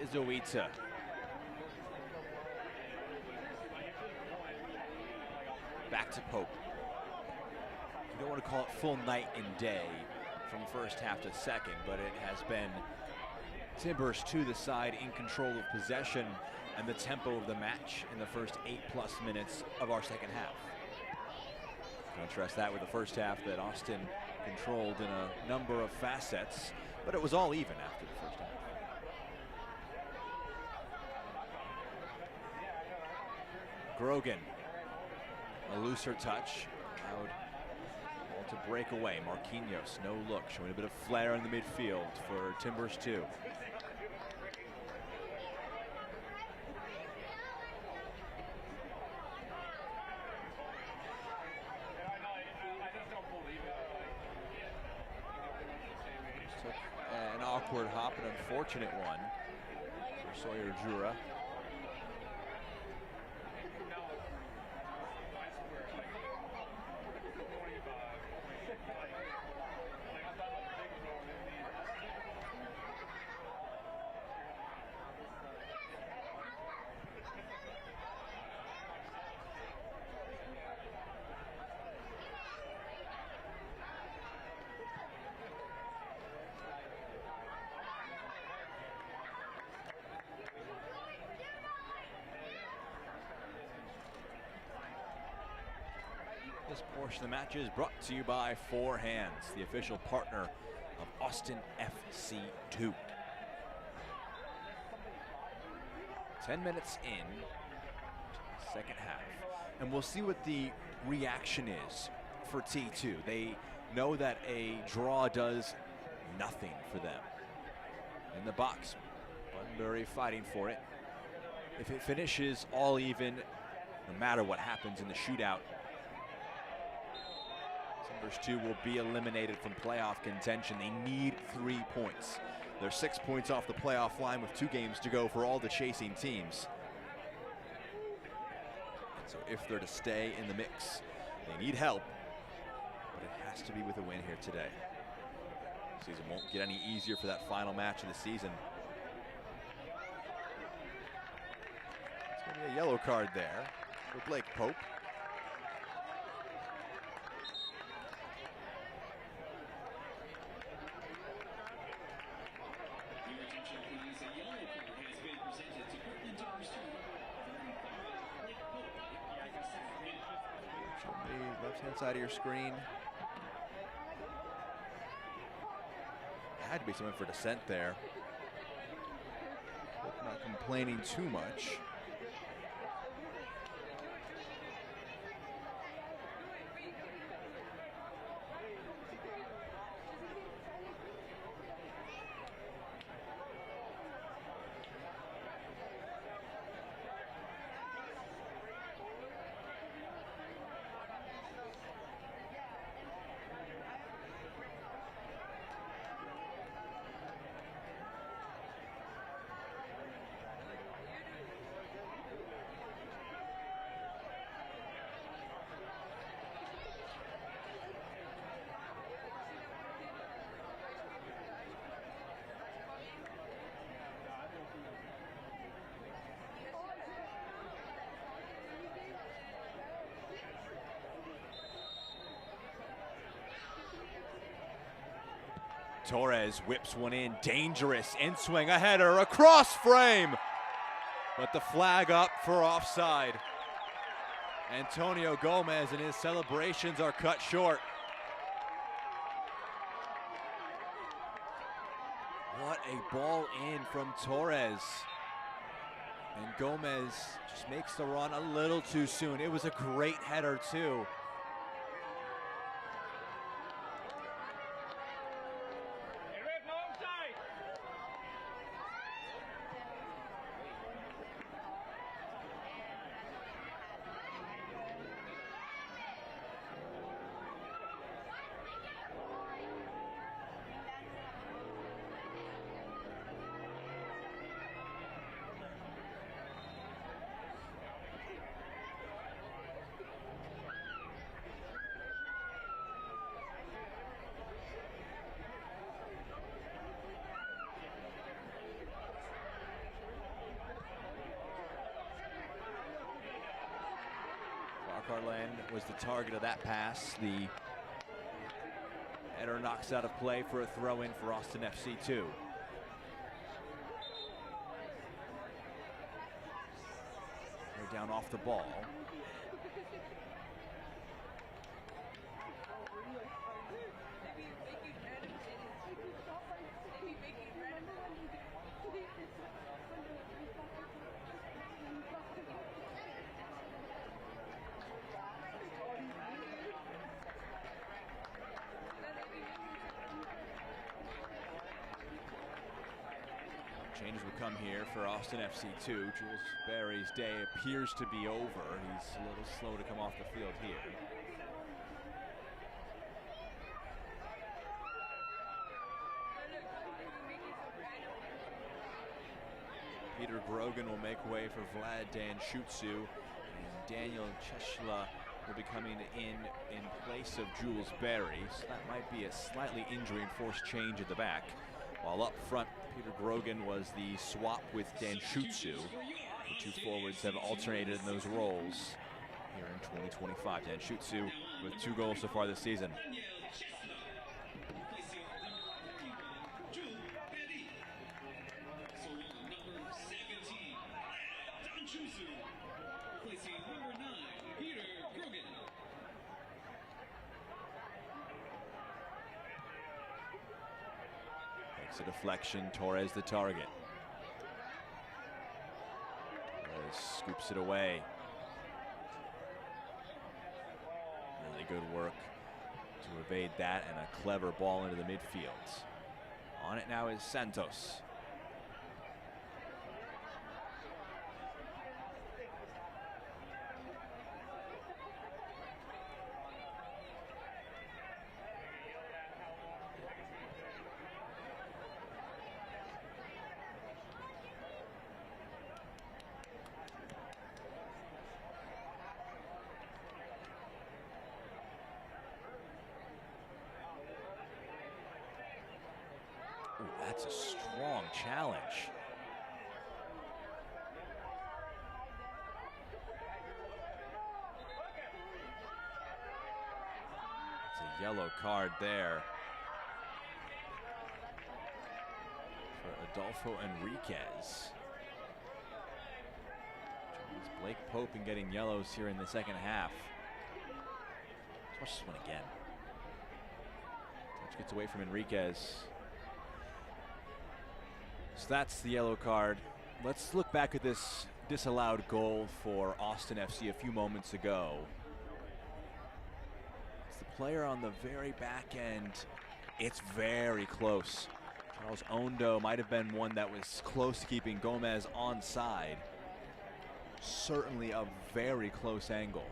A: Izoita. Back to Pope. You don't want to call it full night and day from first half to second, but it has been Timbers2 the side in control of possession and the tempo of the match in the first 8+ minutes of our second half. Contrast that with the first half that Austin controlled in a number of facets, but it was all even after the first half. Grogan, a looser touch, allowed ball to break away. Marquinhos, no look, showing a bit of flair in the midfield for Timbers2. An awkward hop, an unfortunate one for Sawyer Jura. This portion of the match is brought to you by Four Hands, the official partner of Austin FC 2. 10 minutes in, second half, and we'll see what the reaction is for T2. They know that a draw does nothing for them. In the box, Bunbury fighting for it. If it finishes all even, no matter what happens in the shootout, Timbers2 will be eliminated from playoff contention. They need 3 points. They're 6 points off the playoff line with 2 games to go for all the chasing teams. And so if they're to stay in the mix, they need help, but it has to be with a win here today. The season won't get any easier for that final match of the season. It's going to be a yellow card there for Blake Pope. Left-hand side of your screen. had to be something for dissent there. Hope not complaining too much. Torres whips one in, dangerous in swing, a header across frame, but the flag up for offside. Antonio Gomez and his celebrations are cut short. What a ball in from Torres. And Gomez just makes the run a little too soon. It was a great header too. Carlin was the target of that pass. The header knocks out of play for a throw-in for Austin FC 2. They're down off the ball. Changes will come here for Austin FC 2. Jules Barry's day appears to be over. He's a little slow to come off the field here. Peter Grogan will make way for Vlad Danshutsu, and Daniel Cheshla will be coming in place of Jules Barry. So that might be a slightly injury-enforced change at the back. While up front, Peter Grogan was the swap with Danshutsu. The two forwards have alternated in those roles here in 2025. Danshutsu with 2 goals so far this season. A deflection, Torres the target. Torres scoops it away. Really good work to evade that, and a clever ball into the midfield. On it now is Santos. Ooh, that's a strong challenge. It's a yellow card there for Adolfo Enriquez. Blake Pope and getting yellows here in the second half. Let's watch this one again. Touch gets away from Enriquez. So that's the yellow card. Let's look back at this disallowed goal for Austin FC a few moments ago. It's the player on the very back end. It's very close. Charles Ondo might have been one that was close to keeping Gomez onside. Certainly a very close angle.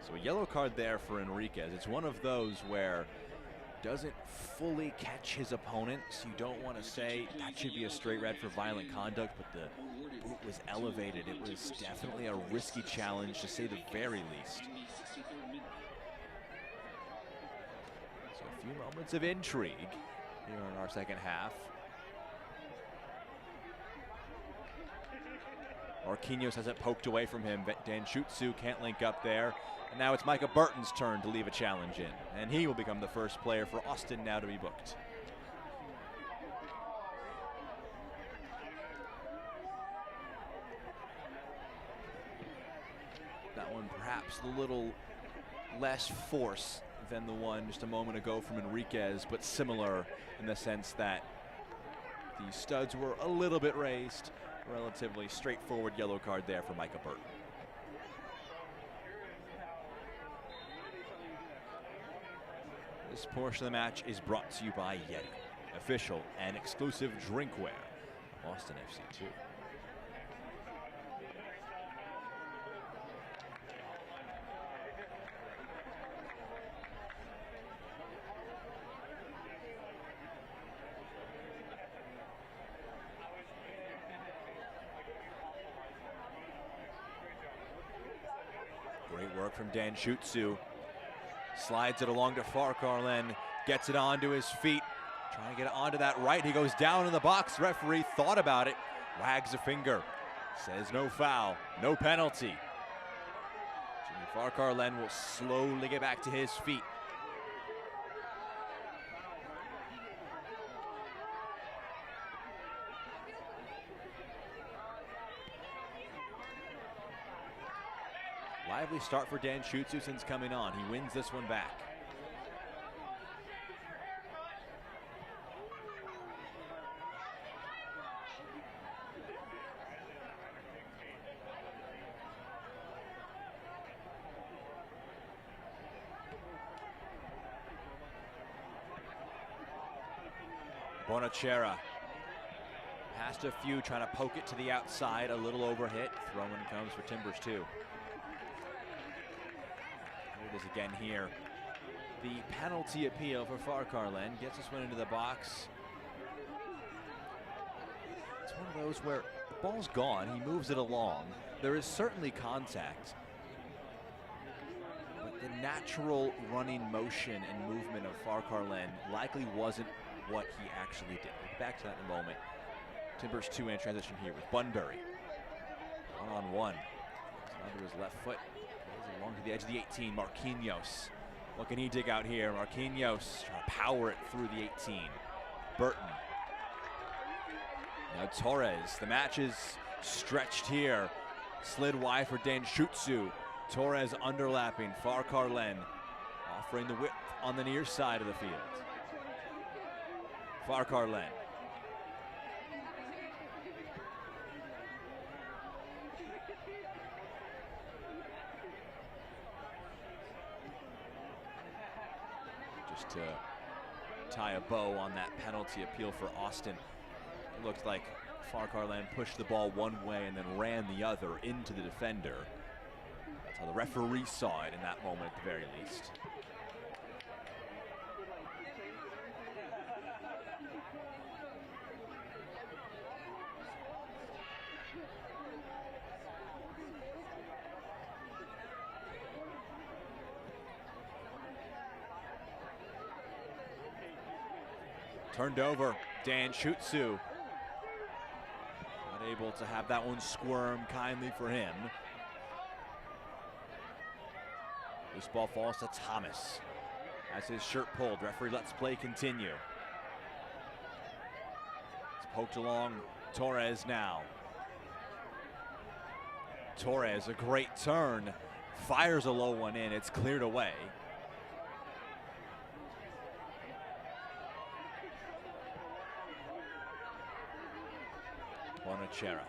A: So a yellow card there for Enriquez. It's one of those where doesn't fully catch his opponent, so you don't want to say that should be a straight red for violent conduct, but the boot was elevated. It was definitely a risky challenge, to say the very least. So a few moments of intrigue here in our second half. Marquinhos has it poked away from him. Danshutsu can't link up there. And now it's Micah Burton's turn to leave a challenge in. And he will become the first player for Austin now to be booked. That one perhaps a little less force than the one just a moment ago from Enriquez, but similar in the sense that the studs were a little bit raised. Relatively straightforward yellow card there for Micah Burton. This portion of the match is brought to you by Yeti, official and exclusive drinkware of Austin FC 2. Great work from Danshutsu. Slides it along to Farkarlen, gets it onto his feet, trying to get it onto that right. He goes down in the box. Referee thought about it, wags a finger, says no foul, no penalty. Jimmy Farkarlen will slowly get back to his feet. Lively start for Danshutsu since coming on. He wins this one back. Bonachera past a few, trying to poke it to the outside, a little overhit. Throw-in comes for Timbers2. It is again here. The penalty appeal for Farkarlen gets this one into the box. It's one of those where the ball's gone, he moves it along. There is certainly contact, but the natural running motion and movement of Farkarlen likely wasn't what he actually did. We'll get back to that in a moment. Timbers2 in transition here with Bunbury. One-on-one. Under his left foot. Along to the edge of the 18, Marquinhos. What can he dig out here? Marquinhos trying to power it through the 18. Burton. Now Torres. The match is stretched here. Slid wide for Danshutsu. Torres underlapping. Farkarlen offering the width on the near side of the field. Farkarlen. To tie a bow on that penalty appeal for Austin. It looked like Farkarlen pushed the ball one way and then ran the other into the defender. That's how the referee saw it in that moment at the very least. Turned over, Danshutsu. Not able to have that one squirm kindly for him. This ball falls to Thomas. Has his shirt pulled. Referee lets play continue. Poked along Torres now. Torres, a great turn, fires a low one in, it's cleared away. Bonachera.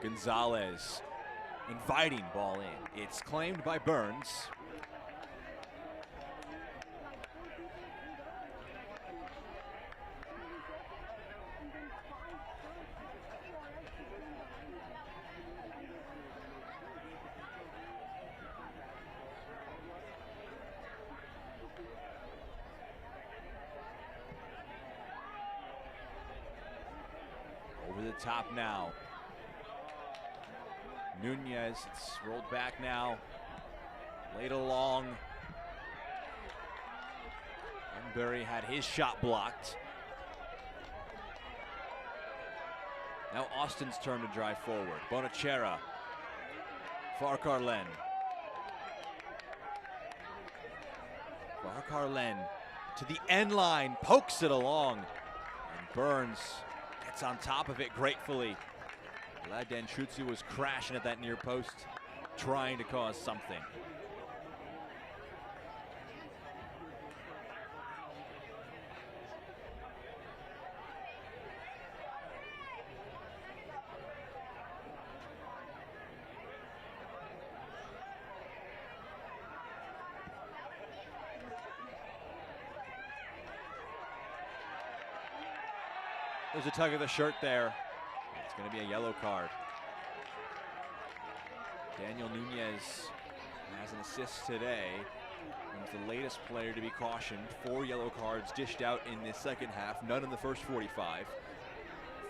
A: Gonzalez, inviting ball in. It's claimed by Burns. Over the top now. Nunez, it's rolled back now. Laid along. Embury had his shot blocked. Now Austin's turn to drive forward. Bonachera. Farkarlen. Farkarlen to the end line, pokes it along. And Burns gets on top of it gratefully. Laden Schutzu was crashing at that near post, trying to cause something. There's a tug of the shirt there. It's going to be a yellow card. Daniel Nunez has an assist today. He's the latest player to be cautioned. 4 yellow cards dished out in the second half, none in the first 45.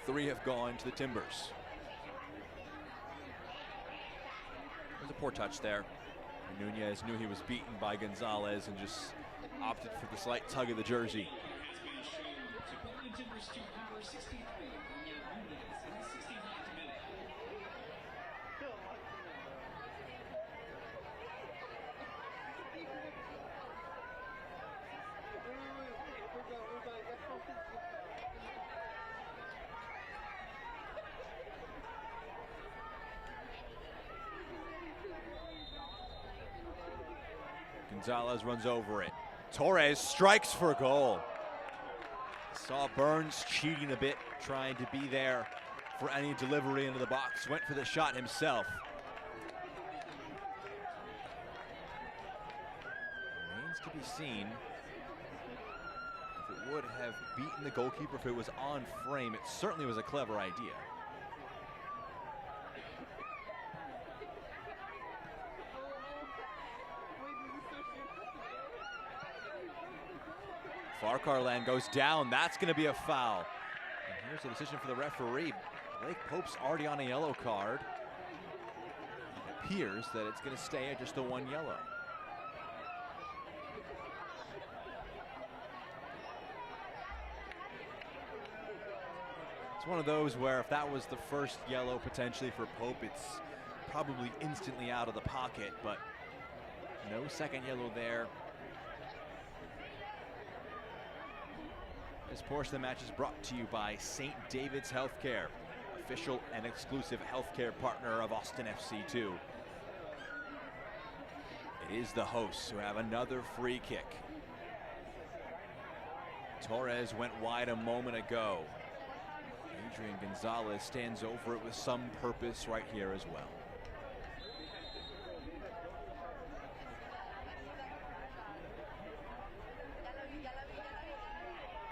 A: 3 have gone to the Timbers. There's a poor touch there. Nunez knew he was beaten by Gonzalez and just opted for the slight tug of the jersey. Gonzalez runs over it. Torres strikes for a goal. Saw Burns cheating a bit, trying to be there for any delivery into the box. Went for the shot himself. Remains to be seen if it would have beaten the goalkeeper if it was on frame. It certainly was a clever idea. Farkarland goes down. That's going to be a foul. And here's the decision for the referee. Blake Pope's already on a yellow card. It appears that it's going to stay at just the 1 yellow. It's one of those where if that was the first yellow potentially for Pope, it's probably instantly out of the pocket, but no second yellow there. This portion of the match is brought to you by St. David's Healthcare, official and exclusive healthcare partner of Austin FC2. It is the hosts who have another free kick. Torres went wide a moment ago. Adrian Gonzalez stands over it with some purpose right here as well.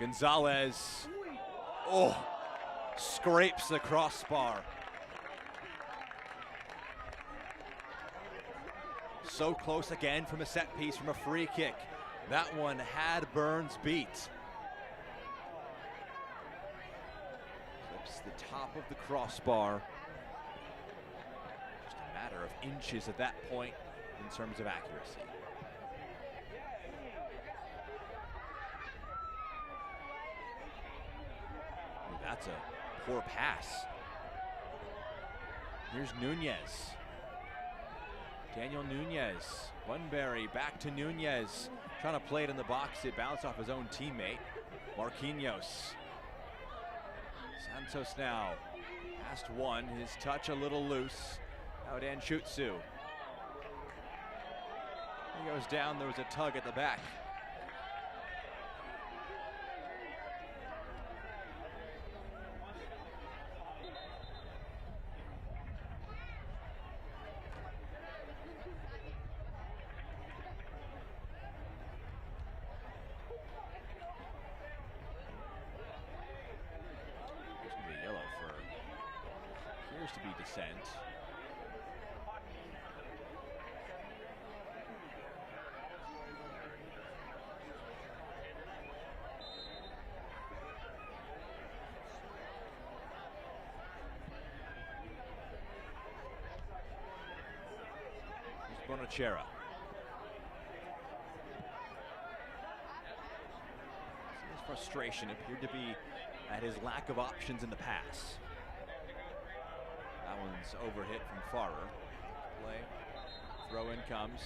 A: Gonzalez, scrapes the crossbar. So close again from a set piece from a free kick. That one had Burns beat. Clips the top of the crossbar. Just a matter of inches at that point in terms of accuracy. That's a poor pass. Here's Nunez. Daniel Nunez, Bunbury back to Nunez, trying to play it in the box. It bounced off his own teammate, Marquinhos. Santos now, past one, his touch a little loose. Now Dan Shutsu. He goes down, there was a tug at the back. To be dissent. Here's Bonachera. His frustration appeared to be at his lack of options in the pass. That one's overhit from Farrer. Play. Throw in comes.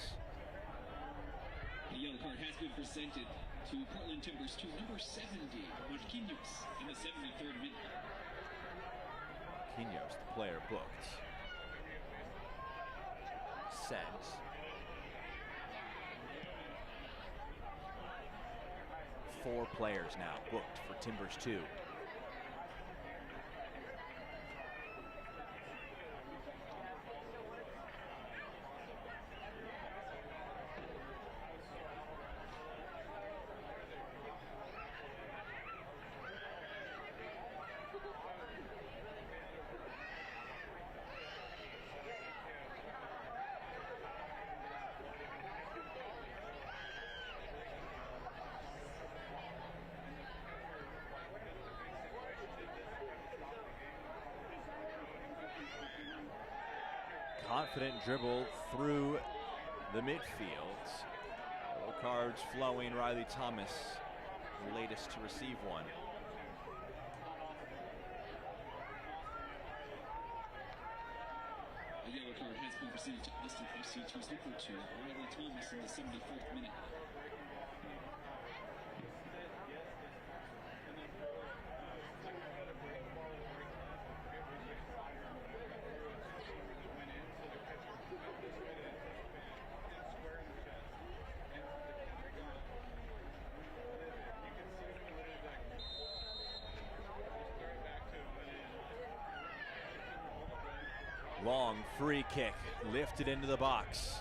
I: The yellow card has been presented to Portland Timbers 2, number 70, Marquinhos, in the 73rd minute.
A: Marquinhos, the player booked. Sent. Four players now booked for Timbers 2. Confident dribble through the midfield. Yellow cards flowing. Riley Thomas, the latest to receive one.
I: A yellow card has been presented to Austin FC 2's number 2, Riley Thomas, in the 74th minute.
A: Long free kick lifted into the box.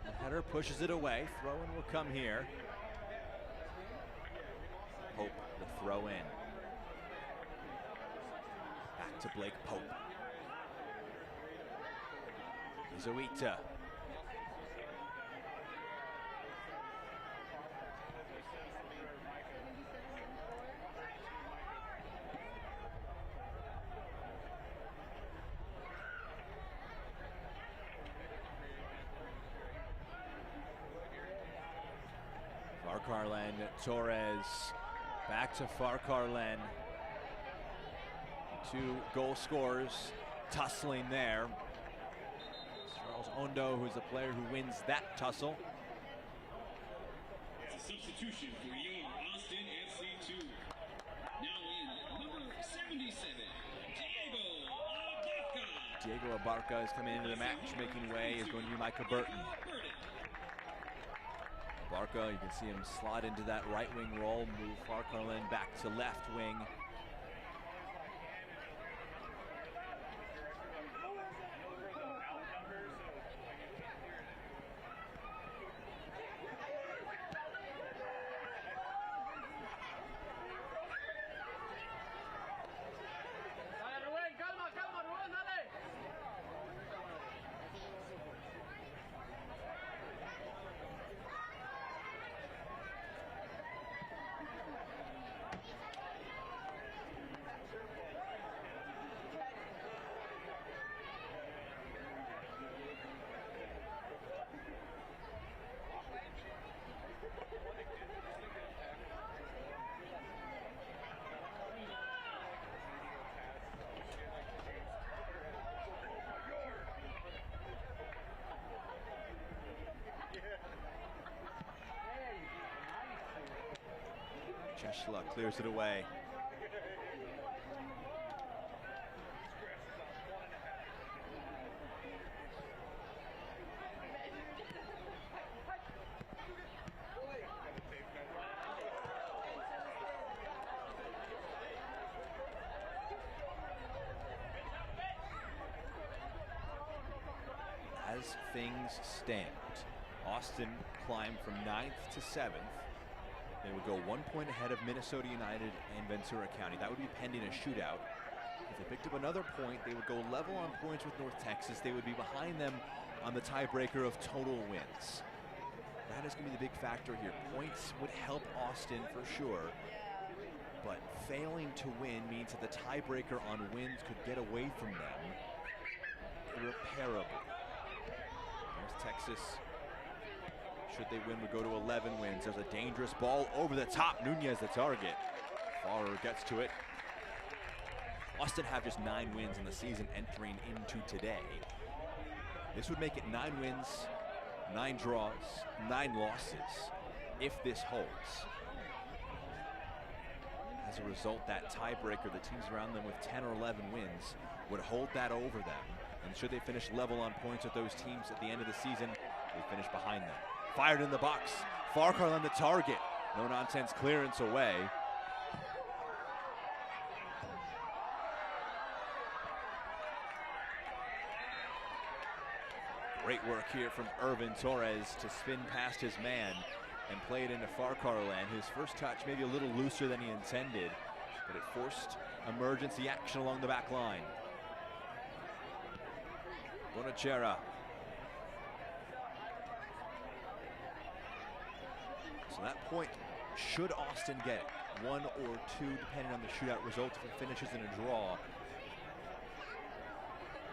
A: The header pushes it away. Throw-in will come here. Pope, the throw in. Back to Blake Pope. Izuita. Farkarlen, Torres, back to Farkarlen. Two goal scorers tussling there. Charles Ondo, who's the player who wins that tussle.
I: It's a substitution for your Austin FC 2. Now in, number 77,
A: Diego Abarca is coming into the match, making way, is going to be Micah Burton. Barca, you can see him slide into that right wing role, move Farkarlen back to left wing. Cheshla clears it away. As things stand, Austin climbed from 9th to 7th. They would go 1 point ahead of Minnesota United and Ventura County. That would be pending a shootout. If they picked up another point, they would go level on points with North Texas. They would be behind them on the tiebreaker of total wins. That is going to be the big factor here. Points would help Austin for sure, but failing to win means that the tiebreaker on wins could get away from them irreparably. There's Texas. Should they win, would go to 11 wins. There's a dangerous ball over the top. Nunez the target. Farrer gets to it. Austin have just 9 wins in the season entering into today. This would make it 9 wins, 9 draws, 9 losses if this holds. As a result, that tiebreaker, the teams around them with 10 or 11 wins would hold that over them. And should they finish level on points with those teams at the end of the season, they finish behind them. Fired in the box. Farcar on the target. No nonsense clearance away. Great work here from Irvin Torres to spin past his man and play it into Farcar land. His first touch maybe a little looser than he intended, but it forced emergency action along the back line. Bonachera. So that point, should Austin get it, 1 or 2, depending on the shootout result, if it finishes in a draw, it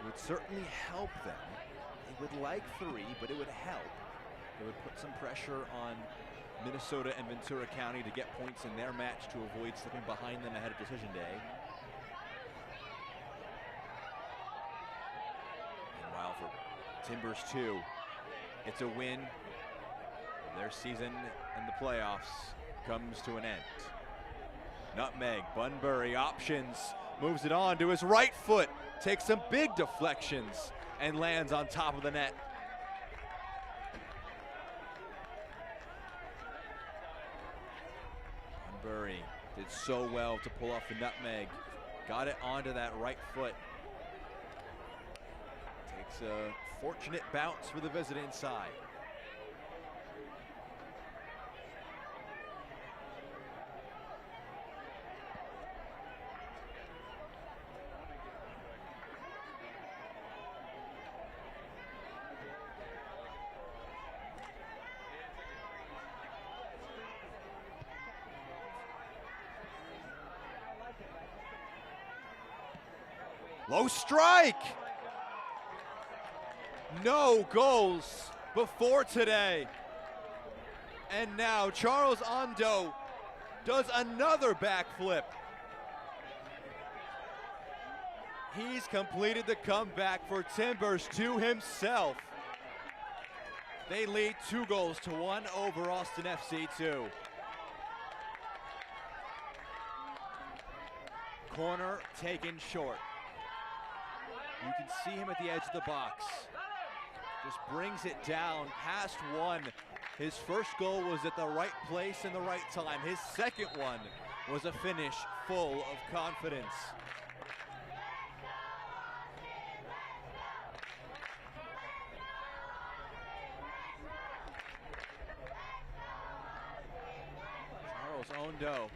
A: would certainly help them. They would like 3, but it would help. It would put some pressure on Minnesota and Ventura County to get points in their match to avoid slipping behind them ahead of decision day. Meanwhile, for Timbers2, it's a win. Their season in the playoffs comes to an end. Nutmeg, Bunbury options, moves it on to his right foot, takes some big deflections and lands on top of the net. Bunbury did so well to pull off the nutmeg, got it onto that right foot. Takes a fortunate bounce for the visit inside. Low strike! No goals before today. And now Charles Ondo does another backflip. He's completed the comeback for Timbers2 himself. They lead 2-1 over Austin FC 2. Corner taken short. You can see him at the edge of the box. Just brings it down past one. His first goal was at the right place and the right time. His second one was a finish full of confidence. Charles Ondo.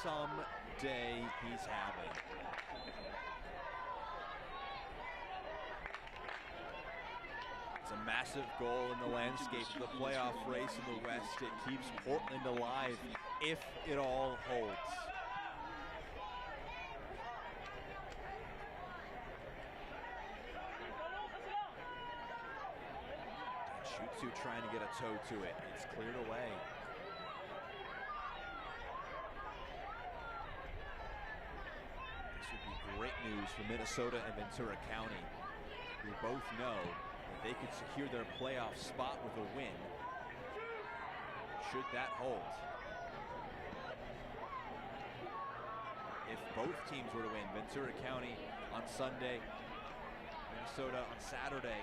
A: Someday he's having. It's a massive goal in the landscape of the playoff race in the West. It keeps Portland alive if it all holds. Shutsu trying to get a toe to it. It's cleared away. Great news for Minnesota and Ventura County, who both know that they could secure their playoff spot with a win should that hold. If both teams were to win, Ventura County on Sunday, Minnesota on Saturday,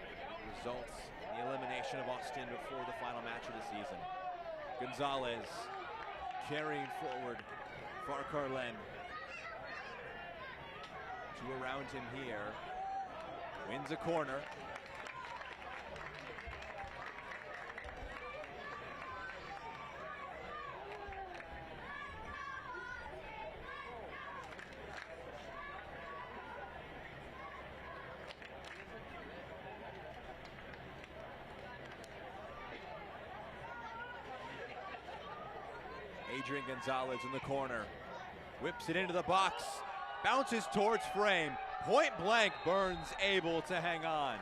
A: it results in the elimination of Austin before the final match of the season. Gonzalez carrying forward Farquhar Len. Two around him here. Wins a corner. Adrian Gonzalez in the corner. Whips it into the box. Bounces towards frame. Point blank, Burns able to hang on.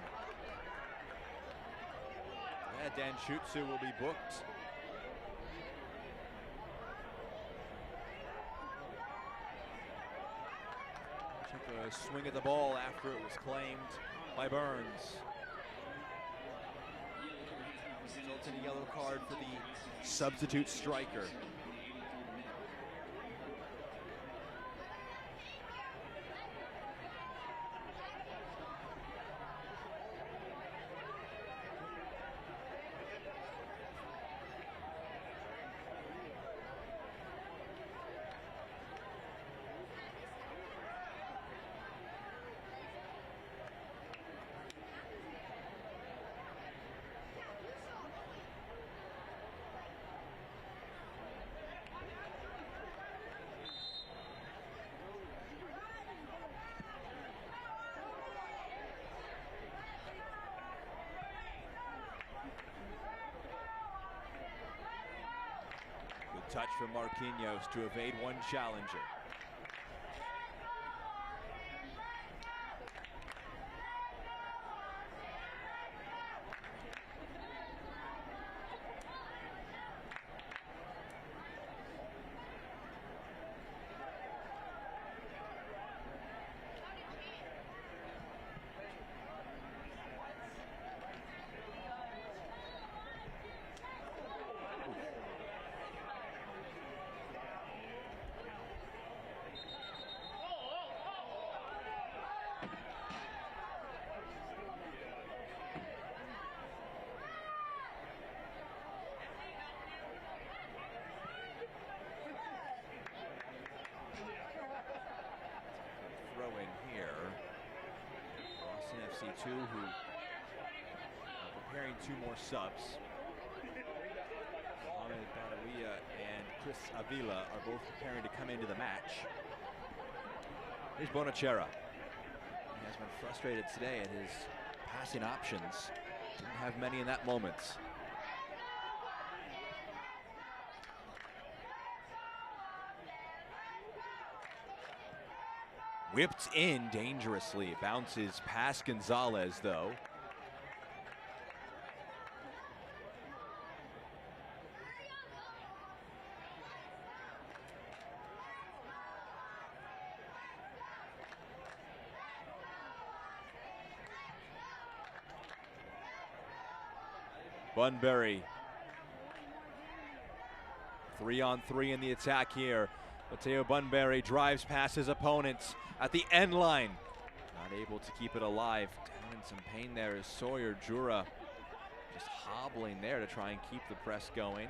A: Yeah, Dan Schutzu will be booked. Took a swing at the ball after it was claimed by Burns. Resulted in a yellow card for the substitute striker. Touch from Marquinhos to evade one challenger. Two who are preparing two more subs. Ahmed Badawiya and Chris Avila are both preparing to come into the match. Here's Bonachera. He has been frustrated today at his passing options. Didn't have many in that moment. Whipped in dangerously. Bounces past Gonzalez, though. Bunbury. 3-on-3 in the attack here. Mateo Bunbury drives past his opponents at the end line. Not able to keep it alive. Down in some pain there is Sawyer Jura. Just hobbling there to try and keep the press going.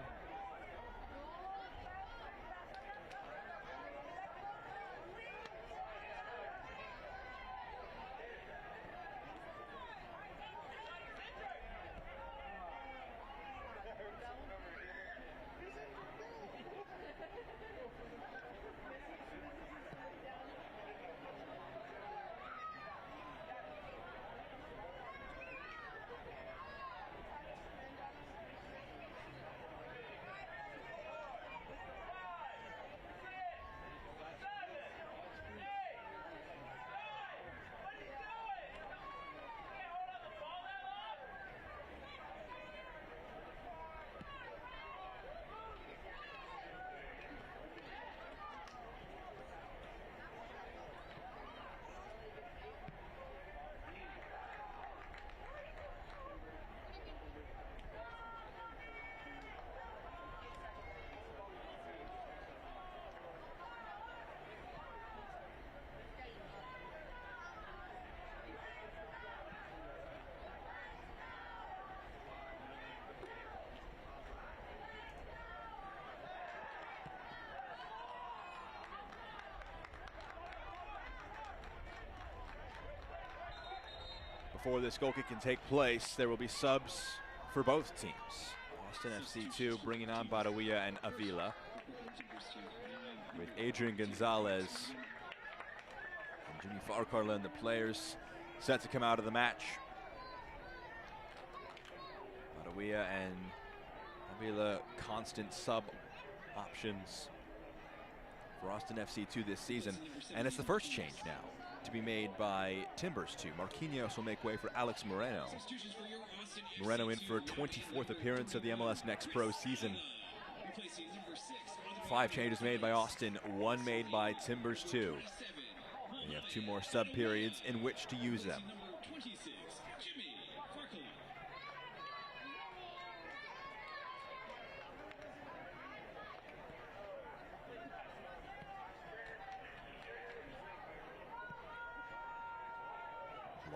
A: Before this goal kick can take place, there will be subs for both teams. Austin FC 2 bringing on Badawia and Avila, with Adrian Gonzalez and Jimmy Farcarla and the players set to come out of the match. Badawia and Avila constant sub options for Austin FC 2 this season, and it's the first change now to be made by Timbers2. Marquinhos will make way for Alex Moreno. Moreno in for a 24th appearance of the MLS Next Pro season. 5 changes made by Austin, 1 made by Timbers2. And you have 2 more sub periods in which to use them.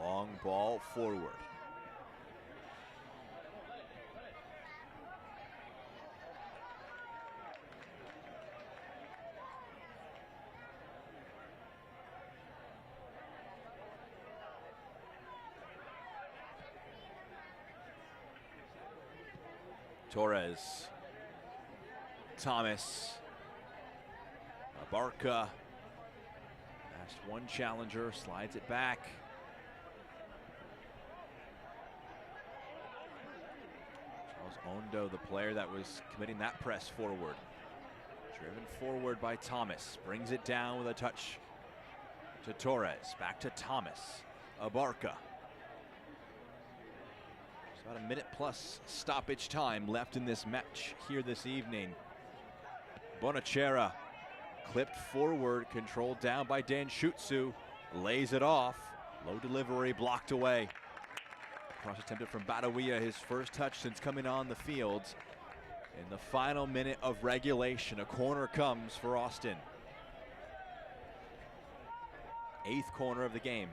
A: Long ball forward. Torres, Thomas, Abarca, past one challenger, slides it back. Ondo, the player that was committing that press forward. Driven forward by Thomas. Brings it down with a touch to Torres. Back to Thomas. Abarca. There's about a minute plus stoppage time left in this match here this evening. Bonachera clipped forward, controlled down by Danshutsu. Lays it off. Low delivery blocked away. Cross attempted from Badawia, his first touch since coming on the field. In the final minute of regulation, a corner comes for Austin. 8th corner of the game.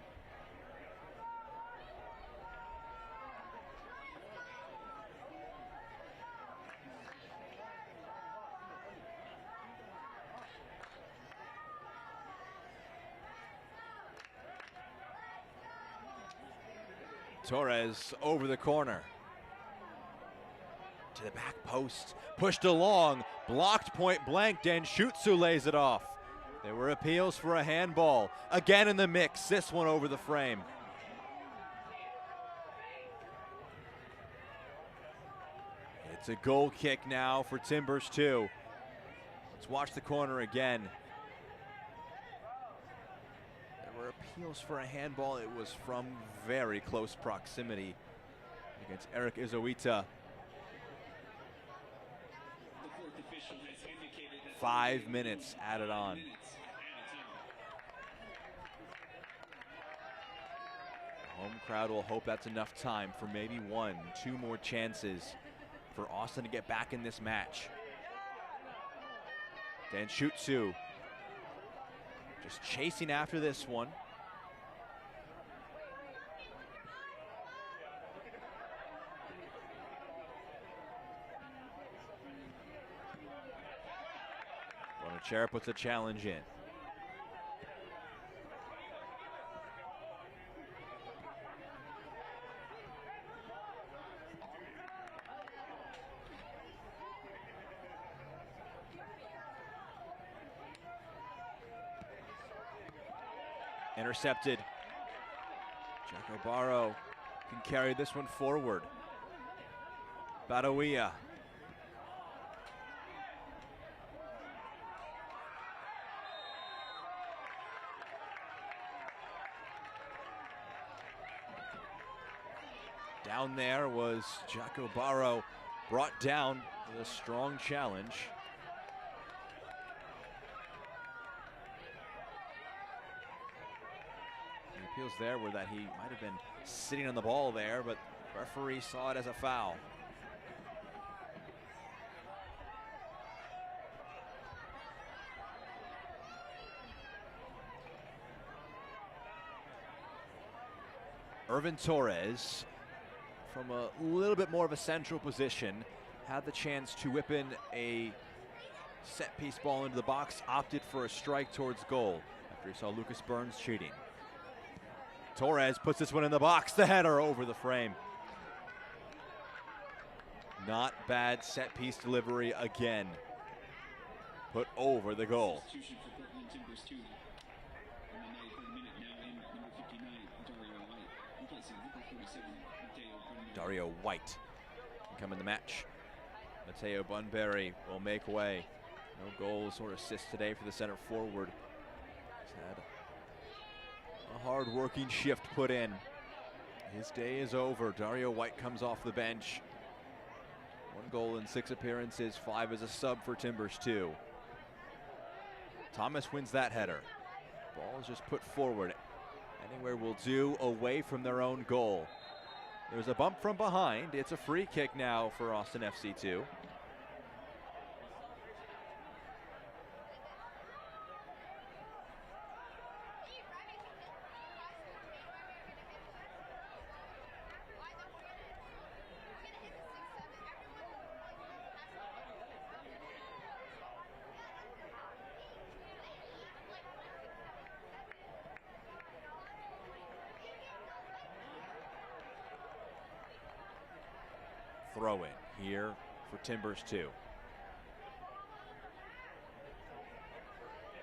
A: Torres over the corner. To the back post. Pushed along. Blocked point blank. Danshutsu lays it off. There were appeals for a handball. Again in the mix. This one over the frame. It's a goal kick now for Timbers2. Let's watch the corner again. Appeals for a handball. It was from very close proximity against Eric Izoita. 5 minutes added on. The home crowd will hope that's enough time for maybe 1, 2 more chances for Austin to get back in this match. Danshutsu just chasing after this one. Bonachera puts a challenge in. Intercepted. Jaco Barro can carry this one forward. Badawia. Down there was Jaco Barro, brought down with a strong challenge. The appeals there were that he might have been sitting on the ball there, but the referee saw it as a foul. Irvin Torres, from a little bit more of a central position, had the chance to whip in a set piece ball into the box, opted for a strike towards goal after he saw Lucas Burns cheating. Torres puts this one in the box. The header over the frame. Not bad set piece delivery again. Put over the goal.
I: Substitution for Portland Timbers 2. On the 93rd minute, now in number 59, Dario White. Replacing number 47, Mateo Bunbury.
A: Dario White can come in the match. Mateo Bunbury will make way. No goals or assists today for the center forward. He's had a hard-working shift put in. His day is over. Dario White comes off the bench. 1 goal in 6 appearances, 5 as a sub for Timbers 2. Thomas wins that header. Ball is just put forward. Anywhere will do, away from their own goal. There's a bump from behind. It's a free kick now for Austin FC 2. Throw in here for Timbers 2.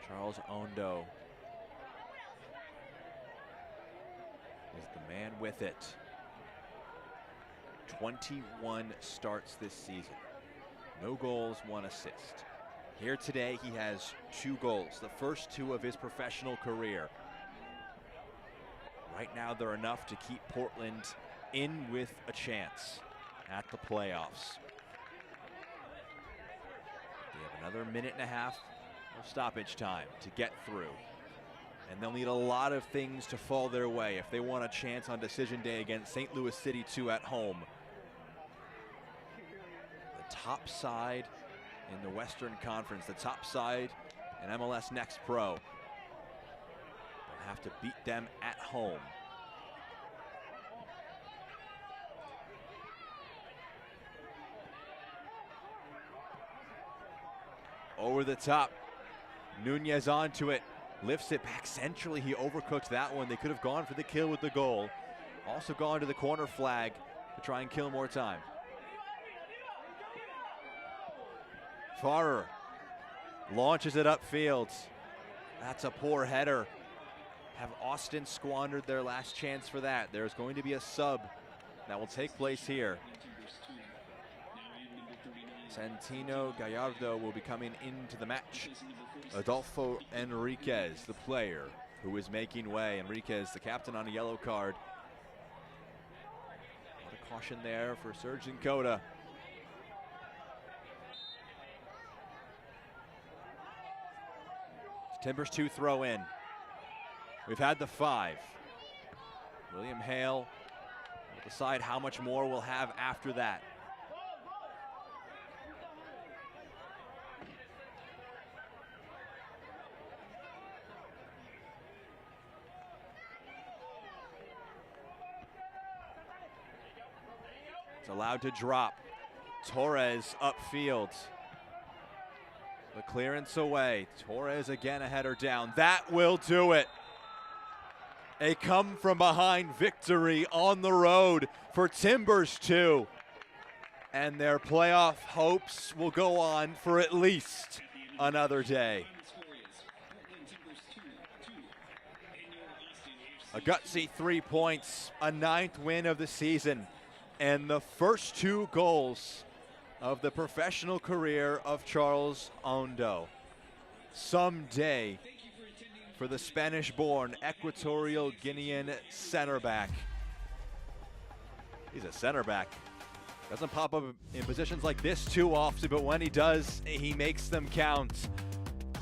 A: Charles Ondo is the man with it. 21 starts this season. No goals, 1 assist. Here today he has 2 goals, the first 2 of his professional career. Right now they're enough to keep Portland in with a chance at the playoffs. They have another 1.5 minutes of stoppage time to get through. And they'll need a lot of things to fall their way if they want a chance on decision day against St. Louis City 2 at home. The top side in the Western Conference, the top side in MLS NEXT Pro. They'll have to beat them at home. Over the top, Nunez onto it, lifts it back centrally. He overcooked that one. They could have gone for the kill with the goal. Also gone to the corner flag to try and kill more time. Farrer launches it upfield. That's a poor header. Have Austin squandered their last chance for that? There's going to be a sub that will take place here. Santino Gallardo will be coming into the match. Adolfo Enriquez, the player who is making way. Enriquez, the captain, on a yellow card. A lot of caution there for Serge Nkoda. Timbers 2 throw in. We've had the 5. William Hale will decide how much more we'll have after that. It's allowed to drop. Torres upfield. The clearance away. Torres again, a header down. That will do it. A come from behind victory on the road for Timbers 2. And their playoff hopes will go on for at least another day. A gutsy 3 points, a 9th win of the season, and the first 2 goals of the professional career of Charles Ondo. Someday for the Spanish-born Equatorial Guinean center back. He's a center back. Doesn't pop up in positions like this too often, but when he does, he makes them count.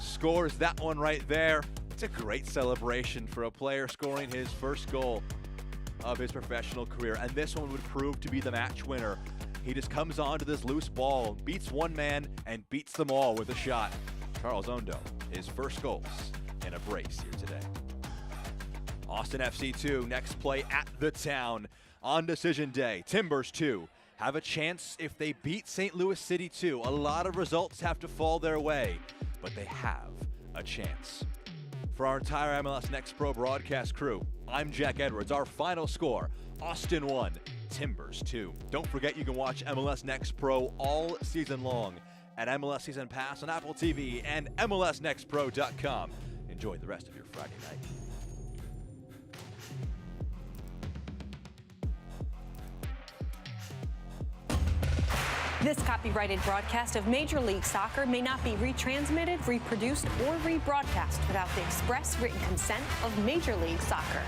A: Scores that one right there. It's a great celebration for a player scoring his first goal of his professional career, and this one would prove to be the match winner. He just comes onto this loose ball, beats one man, and beats them all with a shot. Charles Ondo, his first goals in a brace here today. Austin FC 2, next play at the Town on decision day. Timbers 2 have a chance if they beat St. Louis City 2. A lot of results have to fall their way, but they have a chance. For our entire MLS Next Pro broadcast crew, I'm Jack Edwards. Our final score, Austin 1, Timbers 2. Don't forget you can watch MLS Next Pro all season long at MLS Season Pass on Apple TV and MLSNextPro.com. Enjoy the rest of your Friday night.
J: This copyrighted broadcast of Major League Soccer may not be retransmitted, reproduced, or rebroadcast without the express written consent of Major League Soccer.